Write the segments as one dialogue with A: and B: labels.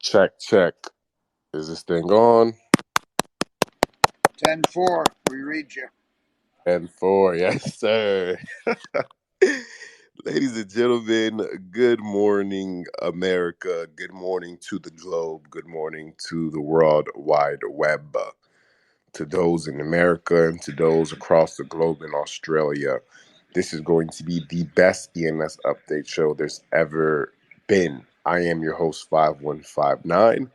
A: Check, check. Is this thing on?
B: 10-4, we read you.
A: And 4, yes, sir. Ladies and gentlemen, good morning, America. Good morning to the globe. Good morning to the World Wide Web. To those in America and to those across the globe in Australia, this is going to be the best ENS update show there's ever been. I am your host, 5159,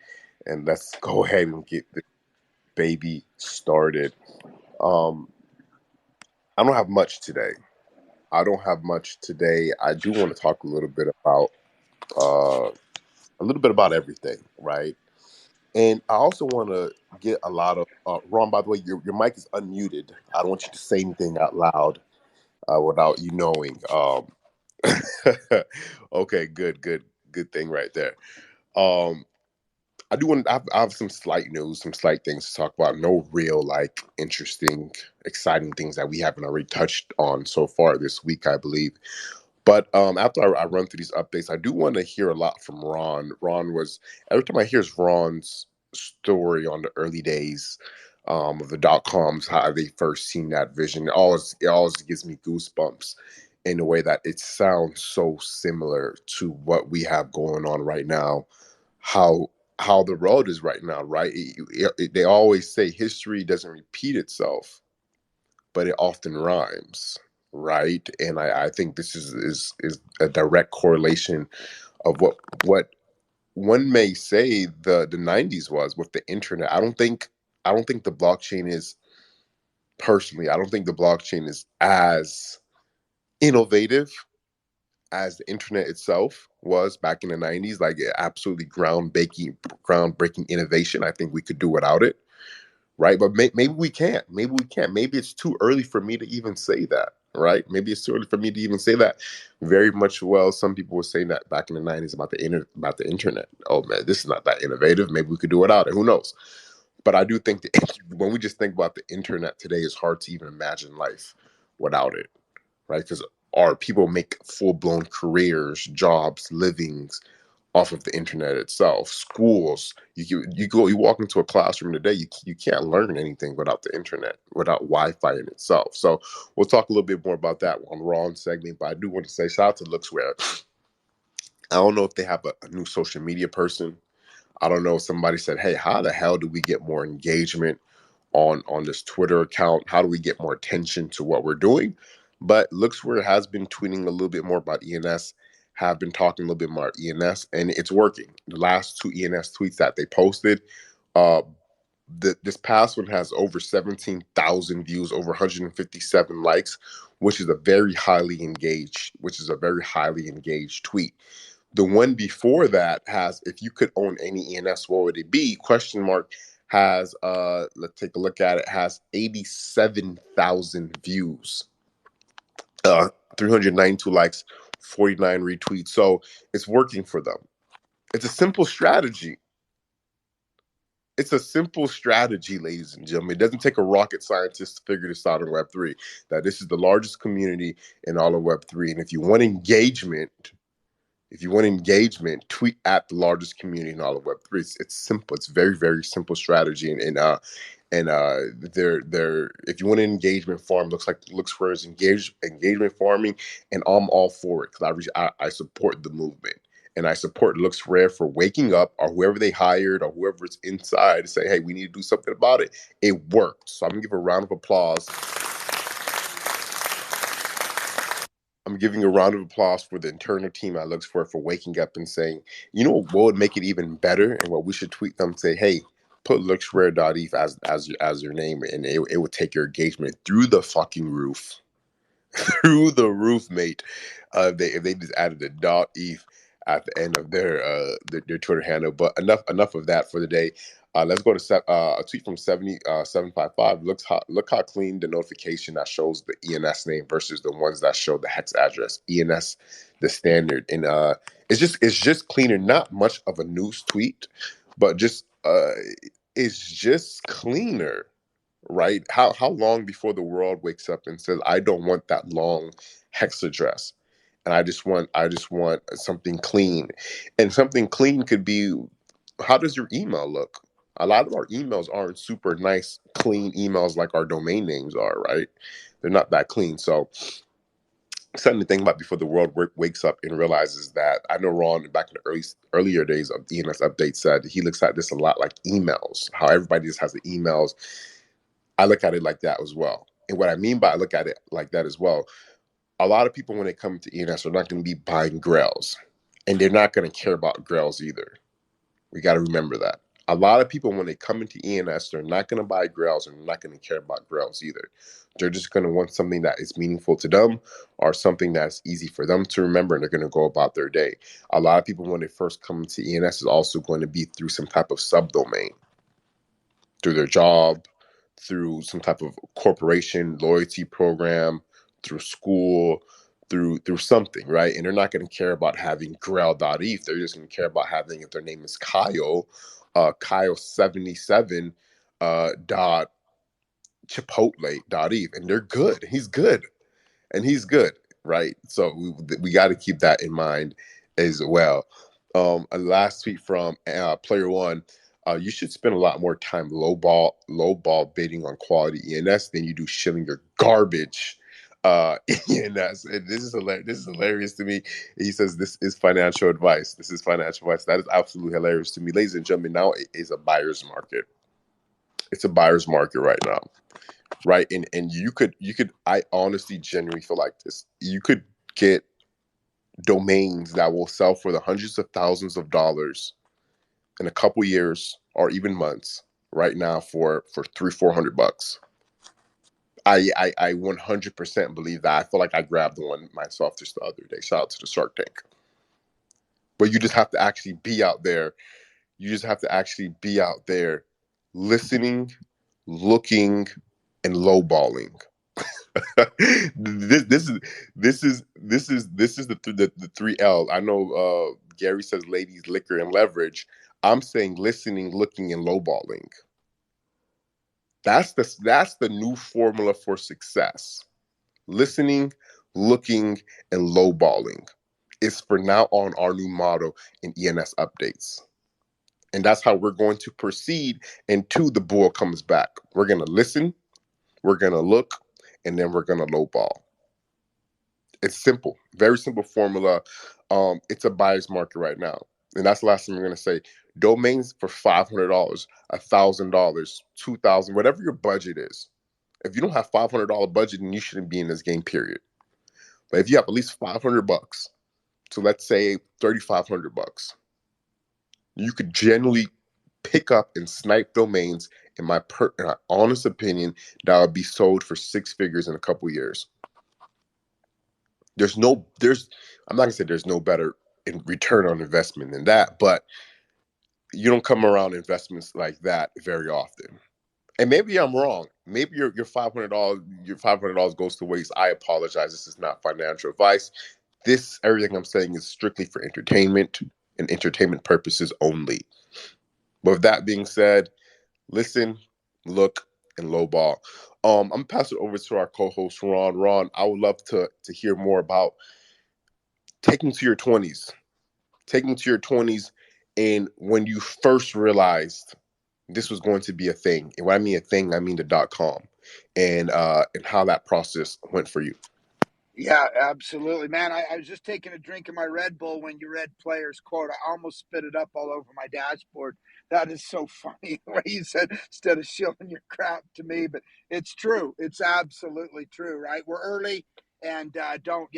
A: and let's go ahead and get this baby started. Um, I don't have much today. I do want to talk uh, a little bit about everything, right? And I also want to get a lot of Ron. By the way, your mic is unmuted. I don't want you to say anything out loud without you knowing. Okay, good thing right there. Um, I do want. I have some slight news, some slight things to talk about. No real interesting, exciting things that we haven't already touched on so far this week, I believe. But after I run through these updates, I do want to hear a lot from Ron. Ron was every time I hear Ron's story on the early days of the .coms, how they first seen that vision. It always gives me goosebumps in a way that it sounds so similar to what we have going on right now. How how the road is right now, right? They always say history doesn't repeat itself, but it often rhymes, right? And I think this is a direct correlation of what one may say the 90s was with the internet. I don't think the blockchain is personally, I don't think the blockchain is as innovative as the internet itself was back in the 90s. Like absolutely groundbreaking innovation. I think we could do without it, right? But maybe we can't. Maybe we can't. Maybe it's too early for me to even say that, right? Maybe it's too early for me to even say that. Very much well, some people were saying that back in the 90s about about the internet. Oh man, this is not that innovative. Maybe we could do without it. Who knows? But I do think that when we just think about the internet today, it's hard to even imagine life without it, right? Because our people make full blown careers, jobs, livings off of the internet itself. Schools, you walk into a classroom today, you can't learn anything without the internet, without Wi-Fi in itself. So we'll talk a little bit more about that on Ron's segment. But I do want to say shout out to Looksware. I don't know if they have a new social media person. I don't know if somebody said, hey, how the hell do we get more engagement on this Twitter account? How do we get more attention to what we're doing? But Looksware has been tweeting a little bit more about ENS, have been talking a little bit more about ENS, and it's working. The last two ENS tweets that they posted, uh, this past one has over 17,000 views, over 157 likes, which is a very highly engaged tweet. The one before that has, if you could own any ENS, what would it be? Question mark has let's take a look at it, has 87,000 views, 392 likes, 49 retweets. So it's working for them. It's a simple strategy. It's a simple strategy, ladies and gentlemen. It doesn't take a rocket scientist to figure this out in Web3, that this is the largest community in all of Web3. And if you want engagement, tweet at the largest community in all of Web3. It's simple. It's very, very simple strategy. They're if you want an engagement farm, looks for is engagement farming, and I'm all for it because I support the movement. And I support Looks Rare for waking up, or whoever they hired, or whoever's inside, to say, hey, we need to do something about it. It worked. So I'm gonna give a round of applause. I'm giving a round of applause for the internal team at Looks for waking up and saying, you know what would make it even better, and what we should tweet them, say, hey, put looksrare.eth as your name, and it would take your engagement through the fucking roof. Through the roof, mate. If they just added a .eth at the end of their Twitter handle. But enough of that for the day. Let's go to a tweet from 755. Look how clean the notification that shows the ENS name versus the ones that show the hex address. ENS, the standard, and it's just cleaner. Not much of a news tweet, but just it's just cleaner, right? How long before the world wakes up and says, I don't want that long hex address, and I just want something clean. And something clean could be How does your email look? A lot of our emails aren't super nice, clean emails like our domain names are, right? They're not that clean. So something to think about before the world wakes up and realizes that. I know Ron back in the earlier days of ENS Update said he looks at this a lot like emails, how everybody just has the emails. I look at it like that as well. And what I mean by I look at it like that as well, a lot of people when they come to ENS are not going to be buying grails, and they're not going to care about grails either. We got to remember that. A lot of people, when they come into ENS, they're not going to buy grails and they're not going to care about grails either. They're just going to want something that is meaningful to them or something that's easy for them to remember, and they're going to go about their day. A lot of people, when they first come to ENS, is also going to be through some type of subdomain, through their job, through some type of corporation loyalty program, through school, through something, right? And they're not going to care about having grail.eth. They're just going to care about having, if their name is Kyle, Kyle 77 dot chipotle.eth, and they're good. He's good, and he's good, right? So we got to keep that in mind as well. A last tweet from Player One. You should spend a lot more time low ball bidding on quality ENS than you do shilling your garbage ENS. And this is hilarious. This is hilarious to me. He says this is financial advice. This is financial advice. That is absolutely hilarious to me, ladies and gentlemen. Now it is a buyer's market. It's a buyer's market right now, right? And you could. I honestly, genuinely feel like this. You could get domains that will sell for the hundreds of thousands of dollars in a couple years or even months right now for 300-400 bucks. I 100% believe that. I feel like I grabbed one myself just the other day. Shout out to the Shark Tank. But you just have to actually be out there. You just have to actually be out there listening, looking, and lowballing. This is the three L. I know Gary says ladies, liquor, and leverage. I'm saying listening, looking, and lowballing. That's the new formula for success. Listening, looking, and lowballing is for now on our new motto in ENS updates. And that's how we're going to proceed until the bull comes back. We're going to listen, we're going to look, and then we're going to lowball. It's simple, very simple formula. It's a buyer's market right now. And that's the last thing I'm going to say. Domains for $500, $1,000, $2,000, whatever your budget is. If you don't have $500 budget, then you shouldn't be in this game, period. But if you have at least $500, so let's say $3,500, you could generally pick up and snipe domains, in my honest opinion, that would be sold for six figures in a couple years. I'm not gonna say there's no better in return on investment than that, but you don't come around investments like that very often. And maybe I'm wrong. Maybe your $500 goes to waste. I apologize. This is not financial advice. Everything I'm saying is strictly for entertainment and entertainment purposes only. But with that being said, listen, look, and lowball. I'm gonna pass it over to our co-host Ron. Ron, I would love to hear more about taking to your 20s, and when you first realized this was going to be a thing. And when I mean a thing, I mean the .com, and how that process went for you.
B: Yeah, absolutely, man. I was just taking a drink of my Red Bull when you read Player's quote. I almost spit it up all over my dashboard. That is so funny the way you said instead of shilling your crap to me, but it's true. It's absolutely true, right? We're early, and don't.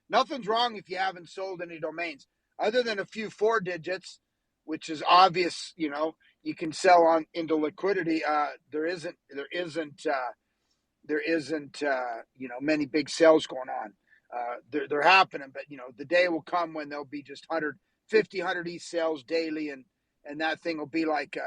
B: Nothing's wrong if you haven't sold any domains other than a few four digits, which is obvious. You can sell on into liquidity. There isn't many big sales going on. They're happening, but the day will come when there'll be just 150 100 sales daily, and that thing will be like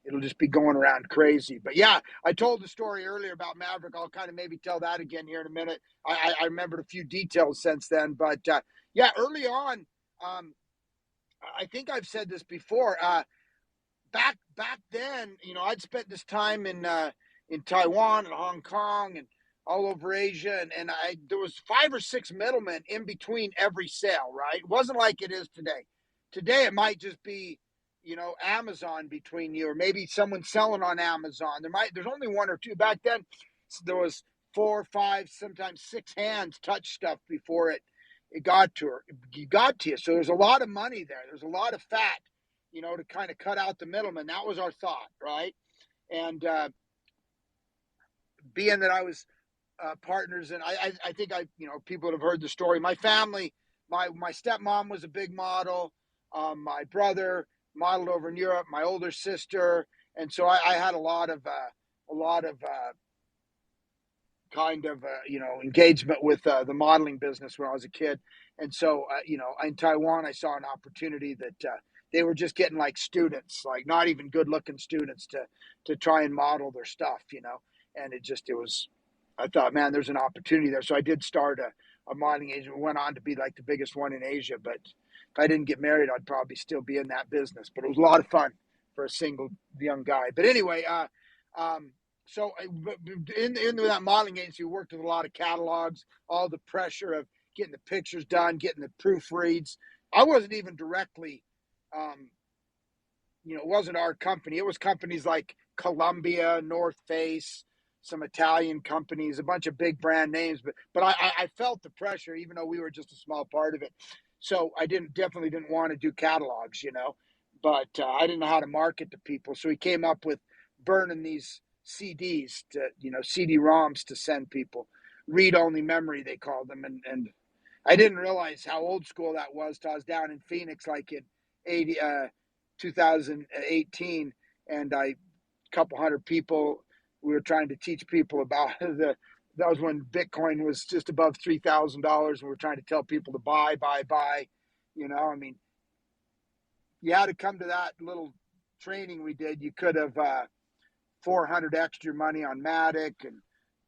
B: it'll just be going around crazy. But yeah, I told the story earlier about Maverick. I'll kind of maybe tell that again here in a minute. I remembered a few details since then, but yeah, early on, I think I've said this before. Back then, I'd spent this time in Taiwan and Hong Kong and all over Asia, and there was 5 or 6 middlemen in between every sale. Right, it wasn't like it is today. Today it might just be, Amazon between you, or maybe someone selling on Amazon. There's only one or two. Back then there was 4, 5, sometimes 6 hands touch stuff before it got to her. It got to you. So there's a lot of money there. There's a lot of fat, to kind of cut out the middleman. That was our thought, right? And being that I was partners, and I think people would have heard the story. My family, my stepmom was a big model. My brother modeled over in Europe. My older sister, and so I had a lot of kind of engagement with the modeling business when I was a kid. And so in Taiwan, I saw an opportunity that they were just getting like students, like not even good looking students, to try and model their stuff, and it was, I thought, man, there's an opportunity there. So I did start a modeling agency. Went on to be like the biggest one in Asia. But if I didn't get married, I'd probably still be in that business. But it was a lot of fun for a single young guy. But anyway, so in that modeling agency, we worked with a lot of catalogs, all the pressure of getting the pictures done, getting the proofreads. I wasn't even directly, it wasn't our company. It was companies like Columbia, North Face, some Italian companies, a bunch of big brand names. But I felt the pressure, even though we were just a small part of it. So I definitely didn't want to do catalogs, but I didn't know how to market to people. So we came up with burning these CDs to, CD-ROMs to send people, read-only memory, they called them. And I didn't realize how old school that was till I was down in Phoenix, like in 2018, and a couple hundred people. We were trying to teach people about that was when Bitcoin was just above $3,000, and we were trying to tell people to buy. I mean, you had to come to that little training we did. You could have 400 extra money on Matic and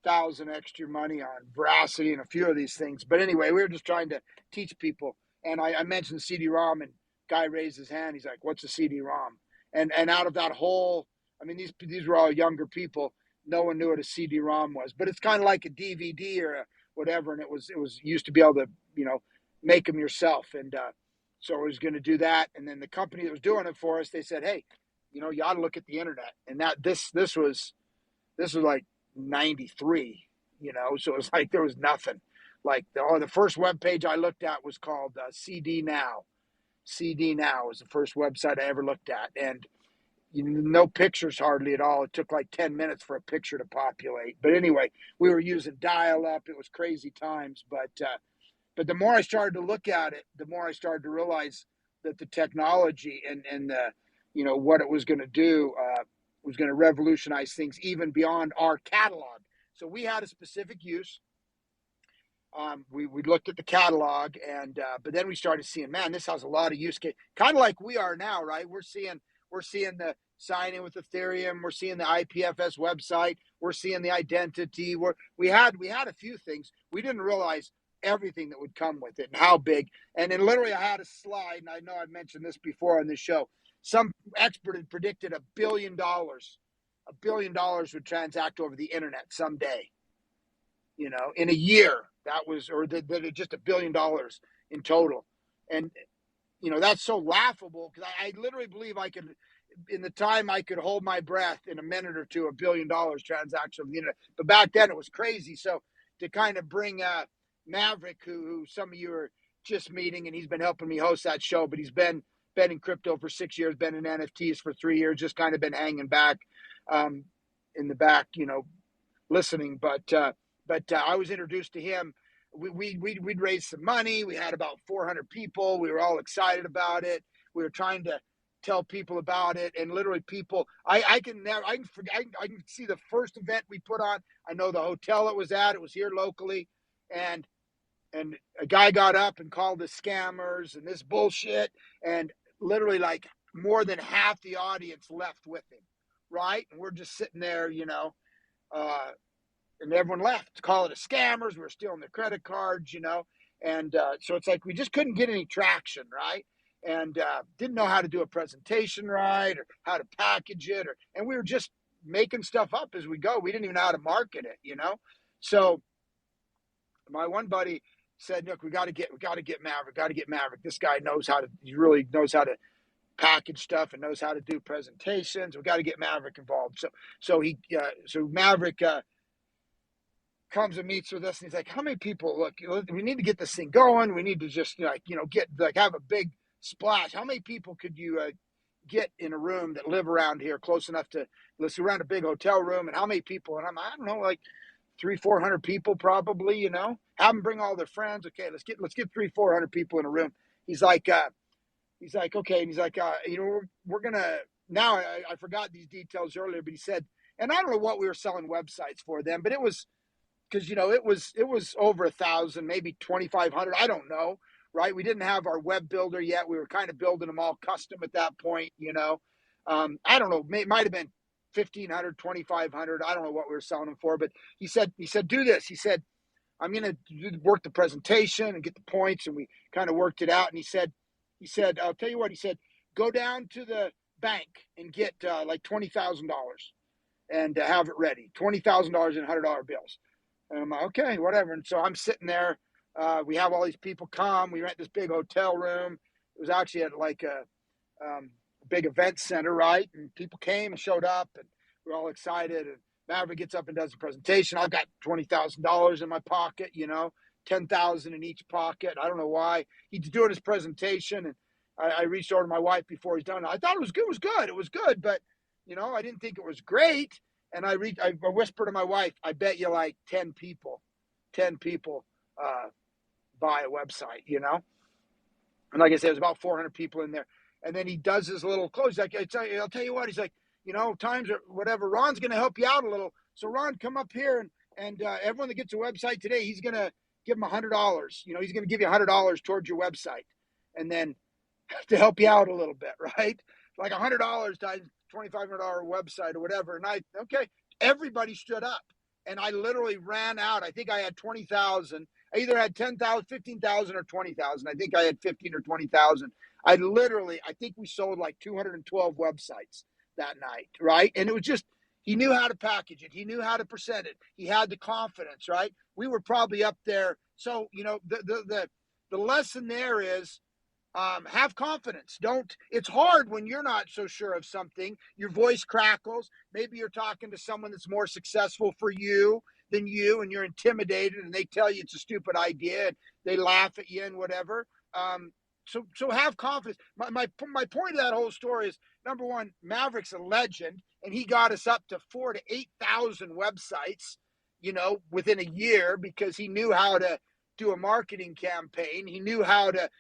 B: 1,000 extra money on Veracity and a few of these things. But anyway, we were just trying to teach people. And I mentioned CD-ROM, and guy raised his hand. He's like, "What's a CD-ROM?" And out of that whole, I mean, these were all younger people. No one knew what a CD-ROM was, but it's kind of like a DVD or a whatever. And it was used to be able to make them yourself. And so I was going to do that. And then the company that was doing it for us, they said, "Hey, you ought to look at the internet." And that this was like 93, so it was like there was nothing. Like the first web page I looked at was called CD Now. CD Now was the first website I ever looked at, and no pictures hardly at all. It took like 10 minutes for a picture to populate. But anyway, we were using dial-up. It was crazy times, but the more I started to look at it, the more I started to realize that the technology and the, what it was going to do was going to revolutionize things even beyond our catalog. So we had a specific use. We looked at the catalog, and but then we started seeing, man, this has a lot of use case, kind of like we are now, right? We're seeing the sign in with Ethereum. We're seeing the IPFS website. We're seeing the identity. We had a few things. We didn't realize everything that would come with it and how big. And then literally I had a slide, and I know I've mentioned this before on this show. Some expert had predicted $1 billion. $1 billion would transact over the internet someday. In a year, that was, or that just $1 billion in total. And, that's so laughable, because I literally believe I could, in the time I could hold my breath, in a minute or two, $1 billion transaction over the internet. But back then it was crazy. So to kind of bring Maverick, who some of you are just meeting, and he's been helping me host that show, but he's been in crypto for 6 years, been in NFTs for 3 years, just kind of been hanging back in the back, listening. But I was introduced to him. We'd raised some money. We had about 400 people. We were all excited about it. We were trying to tell people about it, and literally people, I can see the first event we put on. I know the hotel it was at. It was here locally, and a guy got up and called us scammers and this bullshit, and literally like more than half the audience left with him, right? And we're just sitting there, and everyone left to call it a scammers. We were stealing their credit cards, and so it's like we just couldn't get any traction, right? And didn't know how to do a presentation right, or how to package it, and we were just making stuff up as we go. We didn't even know how to market it, So my one buddy said, look, we got to get Maverick. Got to get Maverick. This guy he really knows how to package stuff and knows how to do presentations. We got to get Maverick involved. So Maverick comes and meets with us, and he's like, how many people? Look, we need to get this thing going. We need to just have a big splash. How many people could you get in a room that live around here close enough to let's around a big hotel room? And how many people? And I don't know, like 300-400 people probably, have them bring all their friends. Okay, let's get 300-400 people in a room. He's like okay. And he's like, we're going to, now I forgot these details earlier, but he said, and I don't know what we were selling websites for them, but it was, because it was over 1,000, maybe 2,500. I don't know, right? We didn't have our web builder yet. We were kind of building them all custom at that point. I don't know. It might have been 1,500, 2,500. I don't know what we were selling them for, but he said, do this. He said, I'm going to work the presentation and get the points, and we kind of worked it out. And he said, I'll tell you what. He said, go down to the bank and get like $20,000 and have it ready. $20,000 in $100 bills. And I'm like, okay, whatever. And so I'm sitting there. We have all these people come. We rent this big hotel room. It was actually at like a big event center, right? And people came and showed up, and we're all excited. And Maverick gets up and does a presentation. I've got $20,000 in my pocket, 10,000 in each pocket. I don't know why. He's doing his presentation, and I reached over to my wife before he's done. I thought it was good. It was good, but I didn't think it was great. And I whispered to my wife, I bet you like 10 people buy a website, And like I said, there's about 400 people in there. And then he does his little close. Like, I'll tell you what, he's like, times or whatever. Ron's going to help you out a little. So Ron, come up here, and everyone that gets a website today, he's going to give them $100. He's going to give you $100 towards your website. And then to help you out a little bit, right? Like $100 times $2,500 website or whatever. And everybody stood up, and I literally ran out. I think I had 20,000. I either had 10,000, 15,000, or 20,000. I think I had 15 or 20,000. I think we sold like 212 websites that night, right? And it was just, he knew how to package it. He knew how to present it. He had the confidence, right? We were probably up there. So, the lesson there is, have confidence. It's hard when you're not so sure of something. Your voice crackles. Maybe you're talking to someone that's more successful for you than you, and you're intimidated, and they tell you it's a stupid idea, and they laugh at you and whatever. So have confidence. My point of that whole story is, number one, Maverick's a legend, and he got us up to 4,000 to 8,000 websites, within a year, because he knew how to do a marketing campaign. He knew how to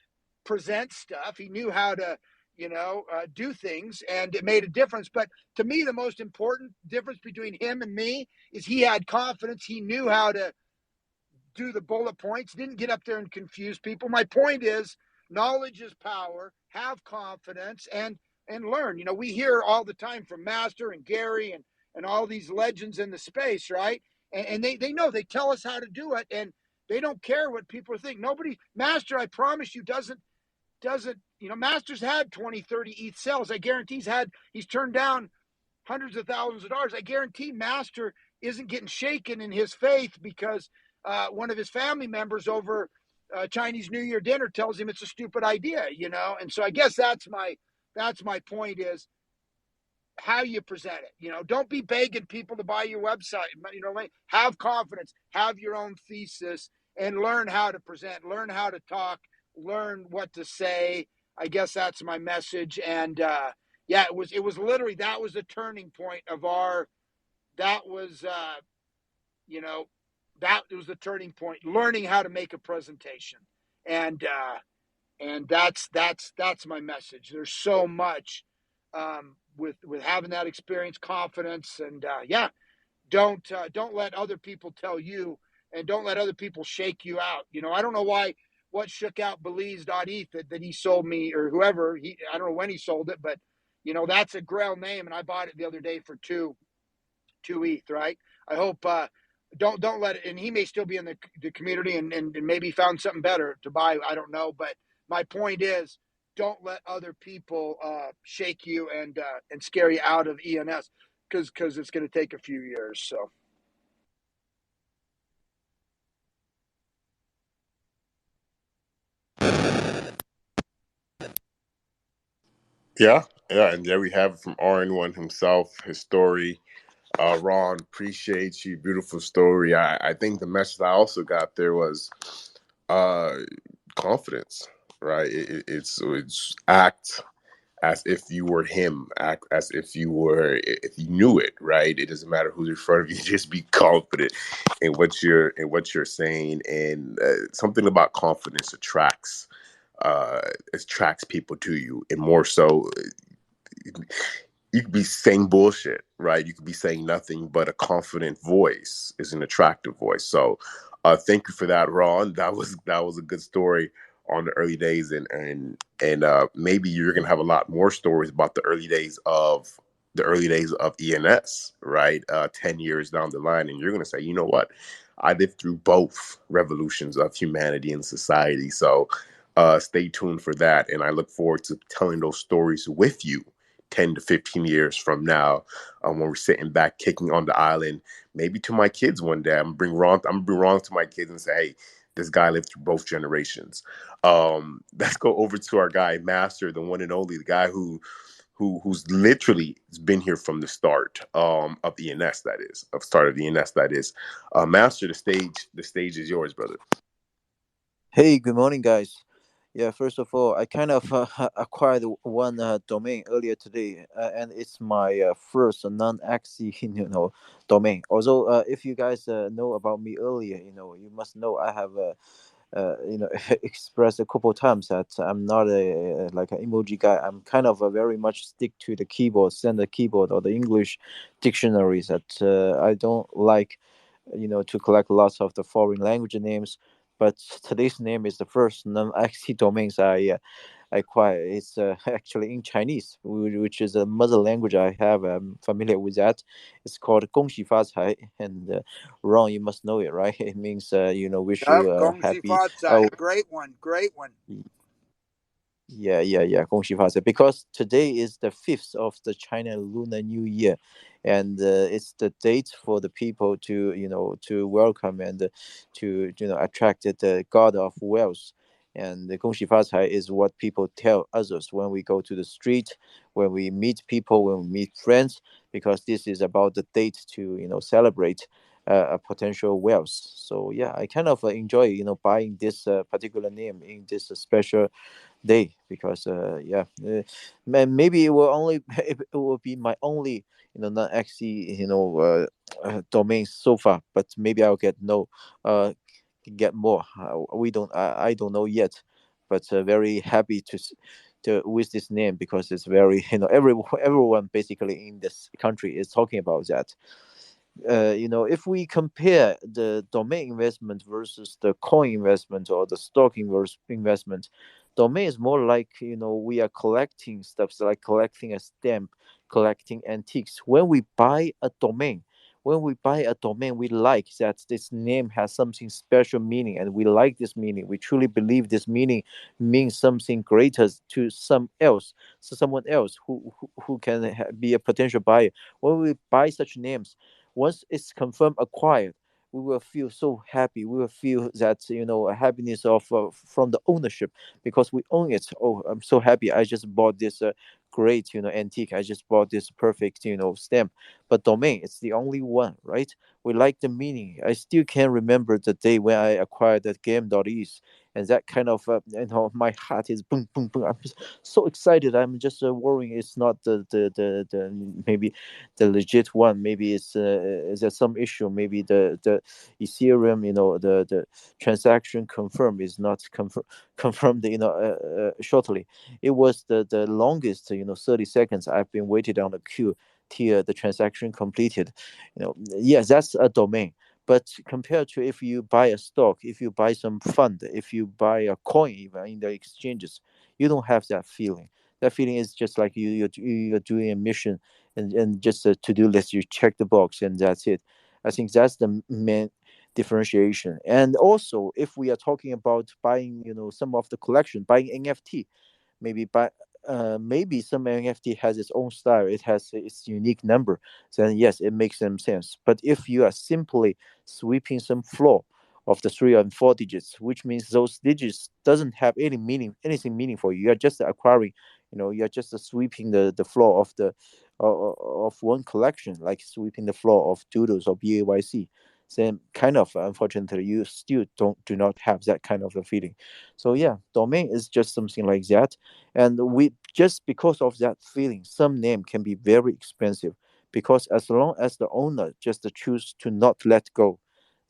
B: present stuff. He knew how to, do things, and it made a difference. But to me, the most important difference between him and me is he had confidence. He knew how to do the bullet points, didn't get up there and confuse people. My point is, knowledge is power. Have confidence and learn. We hear all the time from Master and Gary and all these legends in the space, right? And they know, they tell us how to do it, and they don't care what people think. Master, I promise you, doesn't, Master's had 20, 30 ETH sales. I guarantee he's turned down hundreds of thousands of dollars. I guarantee Master isn't getting shaken in his faith because one of his family members over Chinese New Year dinner tells him it's a stupid idea, And so I guess that's my point, is how you present it. Don't be begging people to buy your website. Have confidence, have your own thesis, and learn how to present, learn how to talk, learn what to say. I guess that's my message. And it was literally, that was the turning point of that was the turning point, learning how to make a presentation. And that's my message. There's so much with having that experience, confidence, and don't let other people tell you, and don't let other people shake you out. I don't know what shook out Belize.eth that he sold me, or whoever. I don't know when he sold it, but that's a Grail name, and I bought it the other day for two ETH, right? I hope don't let it, and he may still be in the community and maybe found something better to buy. I don't know, but my point is, don't let other people shake you and scare you out of ENS, because it's going to take a few years. So.
A: Yeah, yeah, and there we have it from RN1 himself, his story. Ron, appreciate you. Beautiful story. I think the message I also got there was uh, confidence, right? It's act as if you were him, act as if you knew it, right? It doesn't matter who's in front of you. Just be confident in what you're saying, and something about confidence uh, attracts people to you, and more so you could be saying bullshit, right? You could be saying nothing, but a confident voice is an attractive voice. So, thank you for that, Ron. That was a good story on the early days, and maybe you're gonna have a lot more stories about the early days of ENS, right? 10 years down the line, and you're gonna say, you know what? I lived through both revolutions of humanity and society. So, stay tuned for that, and I look forward to telling those stories with you 10 to 15 years from now, when we're sitting back kicking on the island, maybe to my kids one day. I'm gonna bring Ron to my kids and say, hey, this guy lived through both generations. Let's go over to our guy Master, the one and only, the guy who's literally been here from the start, of ENS, that is, of start of the ENS, that is. Master, the stage is yours, brother.
C: Hey, good morning, guys. Yeah, first of all, I kind of acquired one domain earlier today, and it's my first non-axie, domain. Although, if you guys know about me earlier, you must know I have, expressed a couple times that I'm not like an emoji guy. I'm kind of very much stick to the keyboard, standard keyboard or the English dictionaries. That I don't like to collect lots of the foreign language names. But today's name is the first non-IC domains I acquired. It's actually in Chinese, which is a mother language I have. I'm familiar with that. It's called 恭喜发财, and Ron, you must know it, right? It means wish
B: Yep,
C: you
B: Gong Xi
C: happy.
B: Fa Zai.
C: Oh,
B: Great one, great one.
C: yeah. 恭喜发财. Because today is the 5th of the China Lunar New Year, and it's the date for the people to to welcome and to attract the god of wealth. And the 恭喜发财 is what people tell others when we go to the street, when we meet people, when we meet friends, because this is about the date to celebrate a potential wealth. So yeah, I kind of enjoy buying this particular name in this special day, because maybe it will only it will be my only non XE domain so far, but maybe I'll get no get more. We don't I don't know yet, but very happy to with this name, because it's very everyone basically in this country is talking about that. If we compare the domain investment versus the coin investment or the stock investment, domain is more like we are collecting stuff, so like collecting a stamp, collecting antiques. When we buy a domain, we like that this name has something special meaning, and we like this meaning. We truly believe this meaning means something greater to someone else who can be a potential buyer. When we buy such names, once it's confirmed acquired, we will feel so happy. We will feel that a happiness of from the ownership, because we own it. Oh, I'm so happy! I just bought this great antique. I just bought this perfect stamp. But domain, it's the only one, right? We like the meaning. I still can remember the day when I acquired that game.eth, and that kind of my heart is boom boom boom. I'm just so excited. I'm just worrying it's not the maybe the legit one. Maybe it's is there some issue? Maybe the Ethereum, the transaction confirm is not confirmed, shortly. It was the longest, 30 seconds I've been waited on the queue till the transaction completed. Yes, that's a domain. But compared to if you buy a stock, if you buy some fund, if you buy a coin even in the exchanges, you don't have that feeling. That feeling is just like you're doing a mission, and just a to-do list. You check the box and that's it. I think that's the main differentiation. And also, if we are talking about buying, some of the collection, buying NFT, maybe buy maybe some NFT has its own style, it has its unique number, then yes, it makes some sense. But if you are simply sweeping some floor of the 3 and 4 digits, which means those digits doesn't have anything meaningful, you are just acquiring you're just sweeping the floor of the of one collection, like sweeping the floor of doodles or BAYC. Then kind of, unfortunately, you still do not have that kind of a feeling. So yeah, domain is just something like that. And we just because of that feeling, some name can be very expensive, because as long as the owner just choose to not let go,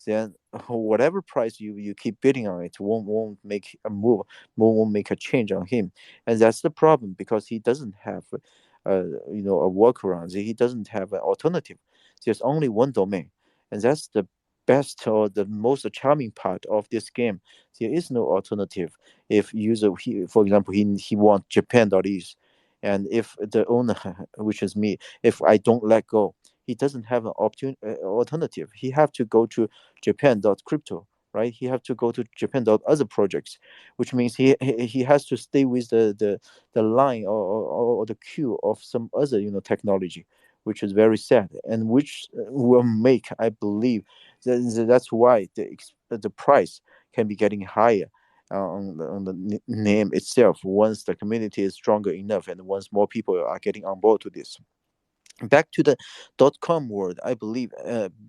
C: then whatever price you keep bidding on it won't make a move, won't make a change on him. And that's the problem, because he doesn't have a workaround. He doesn't have an alternative. There's only one domain, and that's the best or the most charming part of this game. There is no alternative. If user, for example, he wants Japan.eth, and if the owner, which is me, if I don't let go, he doesn't have an alternative. He have to go to Japan.crypto, right? He have to go to Japan.other projects, which means he has to stay with the line or the queue of some other technology, which is very sad, and which will make, I believe, that's why the price can be getting higher on the name itself, once the community is stronger enough and once more people are getting on board to this. Back to the .com world, I believe,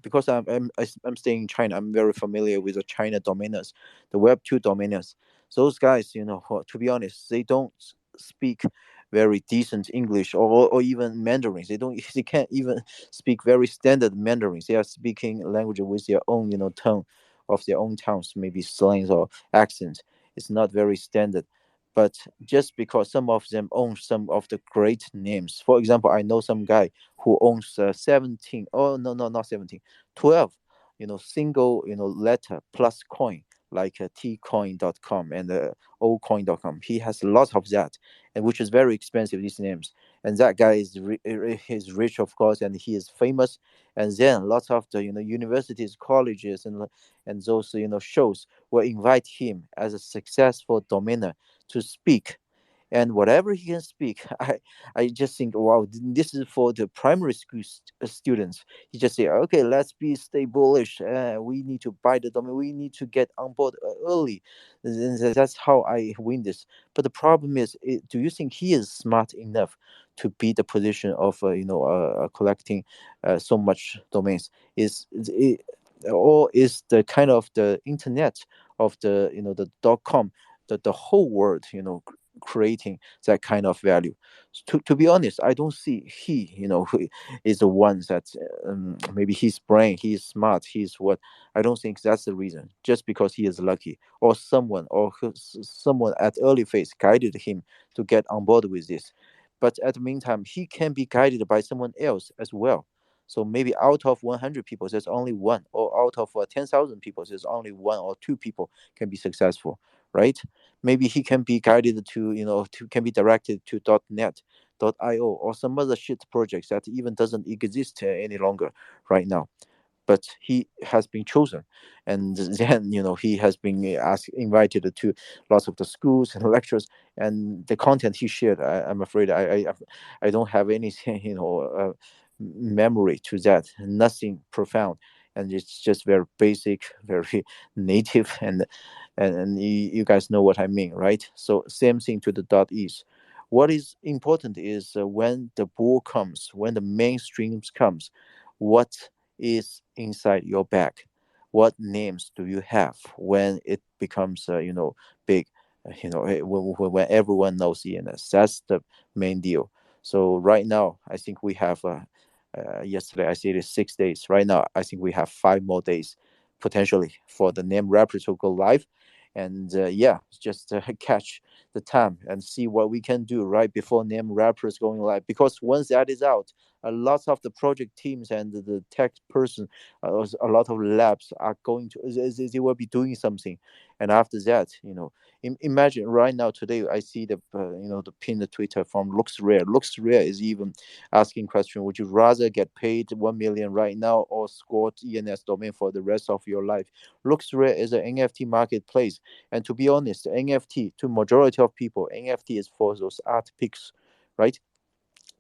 C: because I'm staying in China, I'm very familiar with the China domainers, the Web2 domainers. Those guys, to be honest, they don't speak very decent English, or even Mandarin. They can't even speak very standard Mandarins. They are speaking language with their own tone of their own towns, maybe slangs or accents. It's not very standard. But just because some of them own some of the great names. For example, I know some guy who owns 17, oh no, no, not 17, 12, single, letter plus coin, like tcoin.com and ocoin.com. He has lots of that, and which is very expensive, these names. And that guy is rich, of course, and he is famous. And then lots of the universities, colleges, and those shows will invite him as a successful domainer to speak, and whatever he can speak, I just think, wow, this is for the primary school students. He just say, okay, let's stay bullish, we need to buy the domain, we need to get on board early. That's how I win this. But the problem is, do you think he is smart enough to be the position of collecting so much domains? Or is the kind of the internet of the .com, the whole world creating that kind of value? To be honest, I don't see he who is the one that, maybe he's brain, he's smart, he's what. I don't think that's the reason, just because he is lucky, or someone at early phase guided him to get on board with this. But at the meantime, he can be guided by someone else as well. So maybe out of 100 people, there's only one, or out of 10,000 people, there's only one or two people can be successful, right? Maybe he can be guided to, can be directed to .net, .io, or some other shit projects that even doesn't exist any longer right now. But he has been chosen, and then he has been invited to lots of the schools and lectures, and the content he shared, I'm afraid I don't have anything memory to that, nothing profound, and it's just very basic, very native, and you guys know what I mean, right? So same thing to the .is. What is important is, when the bull comes, when the mainstreams comes, what is inside your bag? What names do you have when it becomes big? When everyone knows ENS, that's the main deal. So right now, I think we have. Yesterday I said it's 6 days. Right now, I think we have 5 more days potentially for the name wrapper to go live, and yeah, just catch the time and see what we can do right before name wrappers going live. Because once that is out, a lot of the project teams and the tech person, a lot of labs are going to, they will be doing something. And after that, imagine right now today I see the pinned Twitter from Looks Rare. Looks Rare is even asking question: would you rather get paid 1 million right now, or score ENS domain for the rest of your life? Looks Rare is an NFT marketplace, and to be honest, NFT, to majority of people, NFT is for those art pics, right?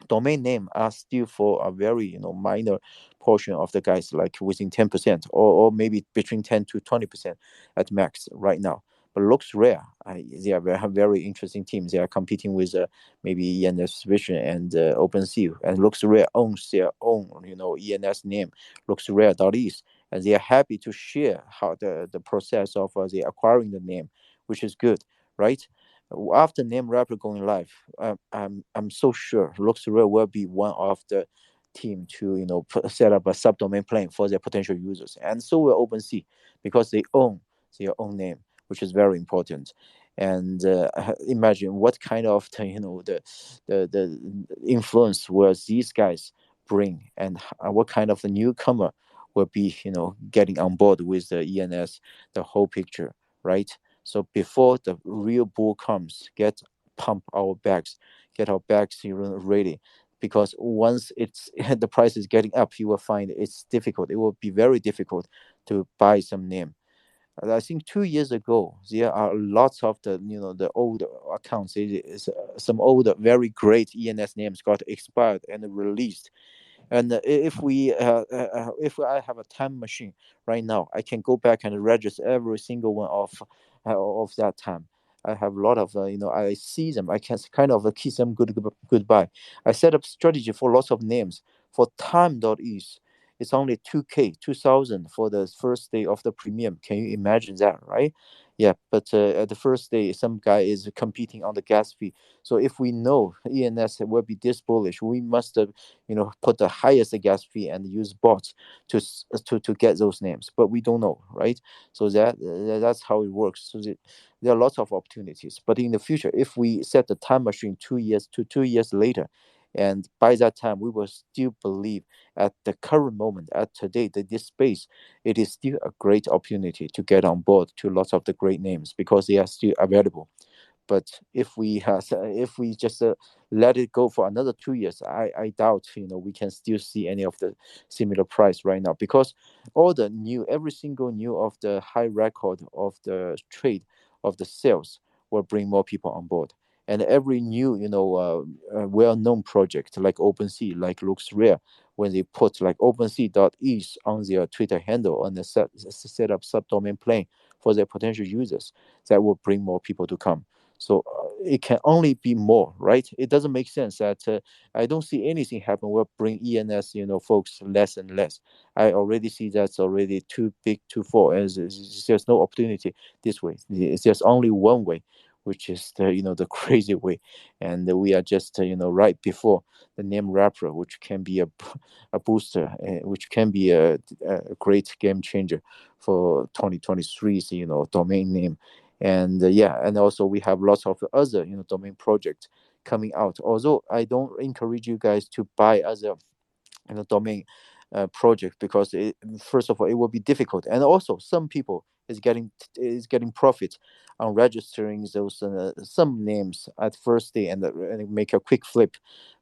C: Domain name are still for a very minor portion of the guys, like within 10%, or maybe between 10 to 20% at max right now. but looks rare. They are very interesting teams. They are competing with maybe ENS Vision and OpenSea, and looks rare owns their own ENS name. Looks rare .eth, and they are happy to share how the process of the acquiring the name, which is good, right? After name wrapper going live, I'm so sure looks rare will be one of the team to set up a subdomain plane for their potential users, and so will OpenSea because they own their own name, which is very important. And imagine what kind of the influence will these guys bring, and what kind of the newcomer will be getting on board with the ENS, the whole picture, right? So before the real bull comes, pump our bags, get our bags ready, because once it's the price is getting up, you will find it's difficult. It will be very difficult to buy some name. I think 2 years ago, there are lots of the old accounts. Some old, very great ENS names got expired and released. And if I have a time machine right now, I can go back and register every single one of that time. I have a lot of I see them. I can kind of kiss them goodbye. I set up strategy for lots of names for time.eth. It's only 2K 2000 for the first day of the premium. Can you imagine that, right? Yeah, but at the first day, some guy is competing on the gas fee. So if we know ENS will be this bullish, we must put the highest gas fee and use bots to get those names, but we don't know, right? So that's how it works. So there are lots of opportunities, but in the future, if we set the time machine 2 years to 2 years later, and by that time we will still believe at the current moment, at today, that this space, it is still a great opportunity to get on board to lots of the great names because they are still available. But if we just let it go for another 2 years, I doubt we can still see any of the similar price right now, because every single new of the high record of the trade of the sales will bring more people on board. And every new well-known project like OpenSea, like looks rare, when they put like OpenSea.eth on their Twitter handle and set up subdomain plane for their potential users, that will bring more people to come. So it can only be more, right? It doesn't make sense that I don't see anything happen will bring ENS, folks less and less. I already see that's already too big to fall, and there's no opportunity this way. There's only one way, which is the crazy way, and we are just right before the name wrapper, which can be a booster, which can be a great game changer for 2023's domain name. And yeah, and also we have lots of other domain projects coming out, although I don't encourage you guys to buy other domain project, because first of all, it will be difficult, and also some people is getting profit on registering those some names at first day, and make a quick flip.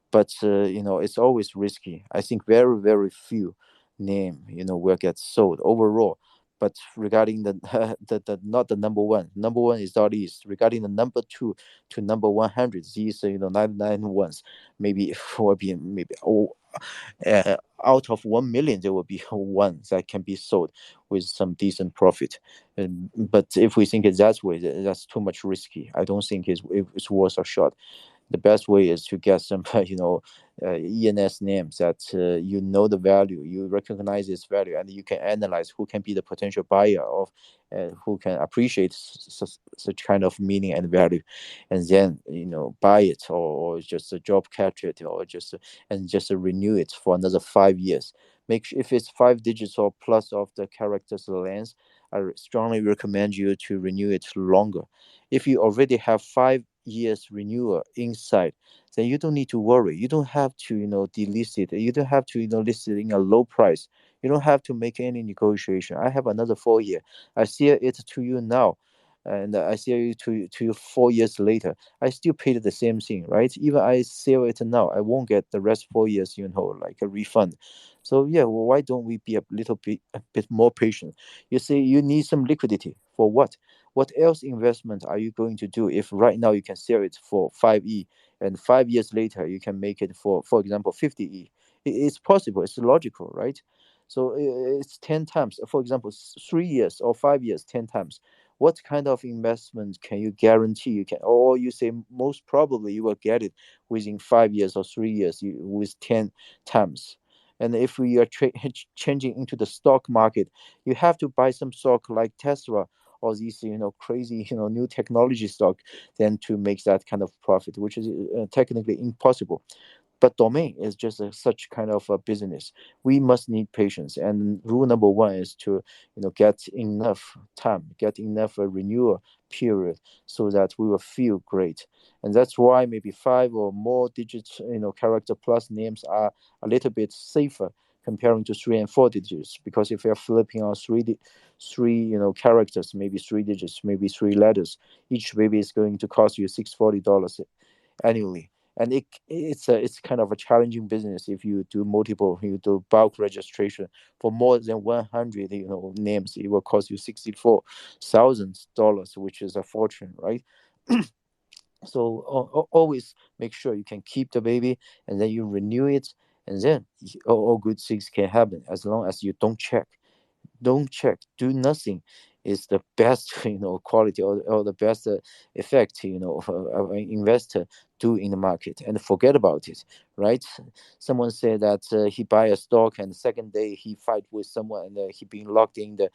C: But it's always risky. I think very very few name will get sold overall. But regarding the not the number one is .eth. Regarding the number two to number 100, these 99 ones, maybe will be maybe out of 1 million, there will be one that can be sold with some decent profit. But if we think it that way, that's too much risky. I don't think it's worth a shot. The best way is to get some ENS names that the value, you recognize its value, and you can analyze who can be the potential buyer of, who can appreciate such kind of meaning and value, and then buy it, or just job capture it, or just renew it for another 5 years. If it's 5 digits or plus of the characters length, I strongly recommend you to renew it longer. If you already have 5 years renewal inside, then you don't need to worry. You don't have to delist it. You don't have to list it in a low price. You don't have to make any negotiation. I have another 4 year. I sell it to you now, and I sell it to you 4 years later. I still paid the same thing, right? Even I sell it now, I won't get the rest 4 years, like a refund. So yeah, well, why don't we be a bit more patient? You say you need some liquidity for what? What else investment are you going to do if right now you can sell it for 5E, and 5 years later you can make it for example 50E? It's possible, it's logical, right? So it's 10 times, for example, 3 years or 5 years, 10 times. what kind of investment can you guarantee you can, or you say most probably you will get it within 5 years or 3 years, with 10 times. And if we are changing into the stock market, you have to buy some stock like Tesla or these crazy new technology stock, then to make that kind of profit, which is technically impossible. But domain is just such kind of a business. We must need patience, and rule number one is to get enough time, get enough renewal period, so that we will feel great. And that's why maybe five or more digits, character plus names are a little bit safer comparing to 3 and 4 digits, because if you're flipping on three characters, maybe 3 digits, maybe 3 letters, each baby is going to cost you $640 annually. And it's kind of a challenging business. If you do multiple, you do bulk registration for more than 100 names, it will cost you $64,000, which is a fortune, right? So always make sure you can keep the baby, and then you renew it, and then all good things can happen, as long as you don't check, do nothing, is the best quality, or the best effect an investor do in the market, and forget about it, right? Someone said that he buy a stock, and the second day he fight with someone, and he being locked in the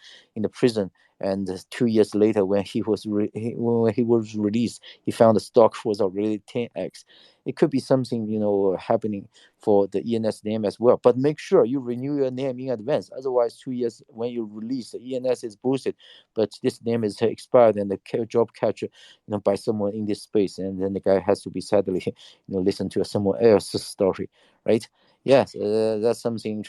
C: prison. And 2 years later, when when he was released, he found the stock was already 10x. It could be something happening for the ENS name as well. But make sure you renew your name in advance. Otherwise, 2 years when you release, the ENS is boosted, but this name is expired, and the job catcher, by someone in this space, and then the guy has to be sadly, listen to someone else's story, right? Yes, that's something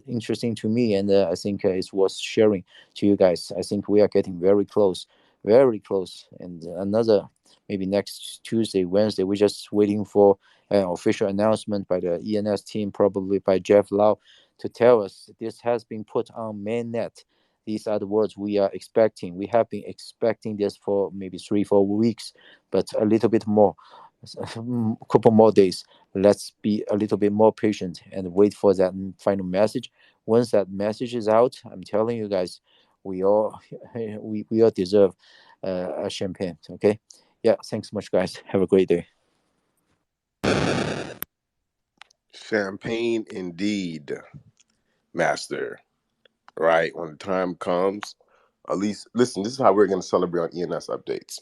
C: interesting to me, and I think it's worth sharing to you guys. I think we are getting very close, and another maybe next Tuesday, Wednesday. We're just waiting for an official announcement by the ENS team, probably by Jeff Lau, to tell us this has been put on mainnet. These are the words we are expecting. We have been expecting this for maybe 3 4 weeks, but a little bit more, a couple more days. Let's be a little bit more patient and wait for that final message. Once that message is out, I'm telling you guys, we all we all deserve a champagne. Okay, yeah. Thanks so much, guys. Have a great day.
A: Champagne indeed, master. Right when the time comes, at least listen. This is how we're going to celebrate on ENS updates.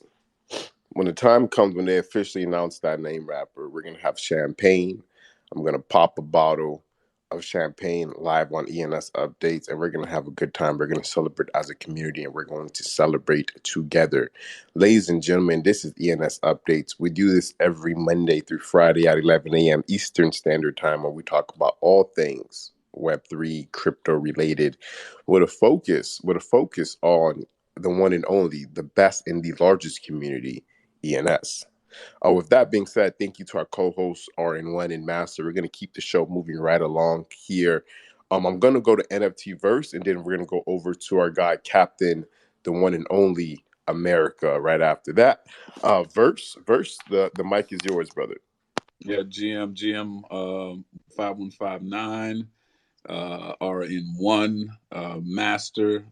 A: When the time comes, when they officially announce that name rapper, we're gonna have champagne. I'm gonna pop a bottle of champagne live on ENS updates, and we're gonna have a good time. We're gonna celebrate as a community, and we're going to celebrate together. Ladies and gentlemen, this is ENS updates. We do this every Monday through Friday at 11 a.m. Eastern Standard Time, where we talk about all things Web3 crypto related, with a focus on the one and only, the best in the largest community, ENS. With that being said, thank you to our co-hosts RN1 and Master. We're going to keep the show moving right along here. I'm going to go to NFT Verse, and then we're going to go over to our guy Captain, the one and only America. Right after that, Verse. The mic is yours, brother.
D: Yeah, GM 5159 RN1 Master.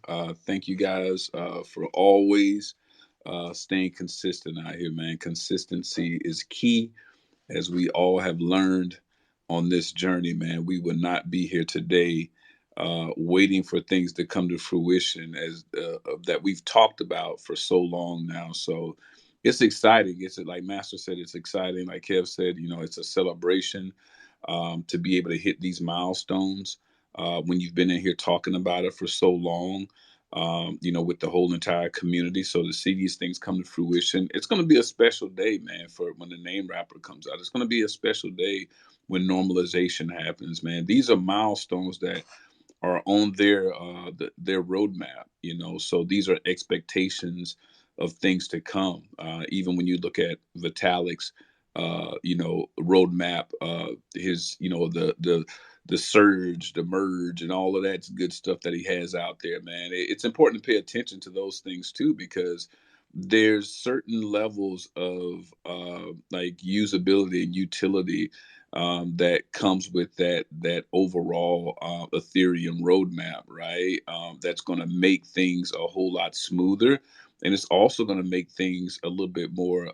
D: Thank you guys for always staying consistent out here, man. Consistency is key, as we all have learned on this journey, man. We would not be here today waiting for things to come to fruition as that we've talked about for so long now. So it's exciting. It's like Master said, it's exciting. Like Kev said, it's a celebration to be able to hit these milestones when you've been in here talking about it for so long. With the whole entire community. So to see these things come to fruition, it's going to be a special day, man, for when the name wrapper comes out. It's going to be a special day when normalization happens, man. These are milestones that are on their roadmap, so these are expectations of things to come. Even when you look at Vitalik's roadmap, his the surge, the merge, and all of that good stuff that he has out there, man. It's important to pay attention to those things too, because there's certain levels of like usability and utility that comes with that overall Ethereum roadmap, right? That's going to make things a whole lot smoother. and it's also going to make things a little bit more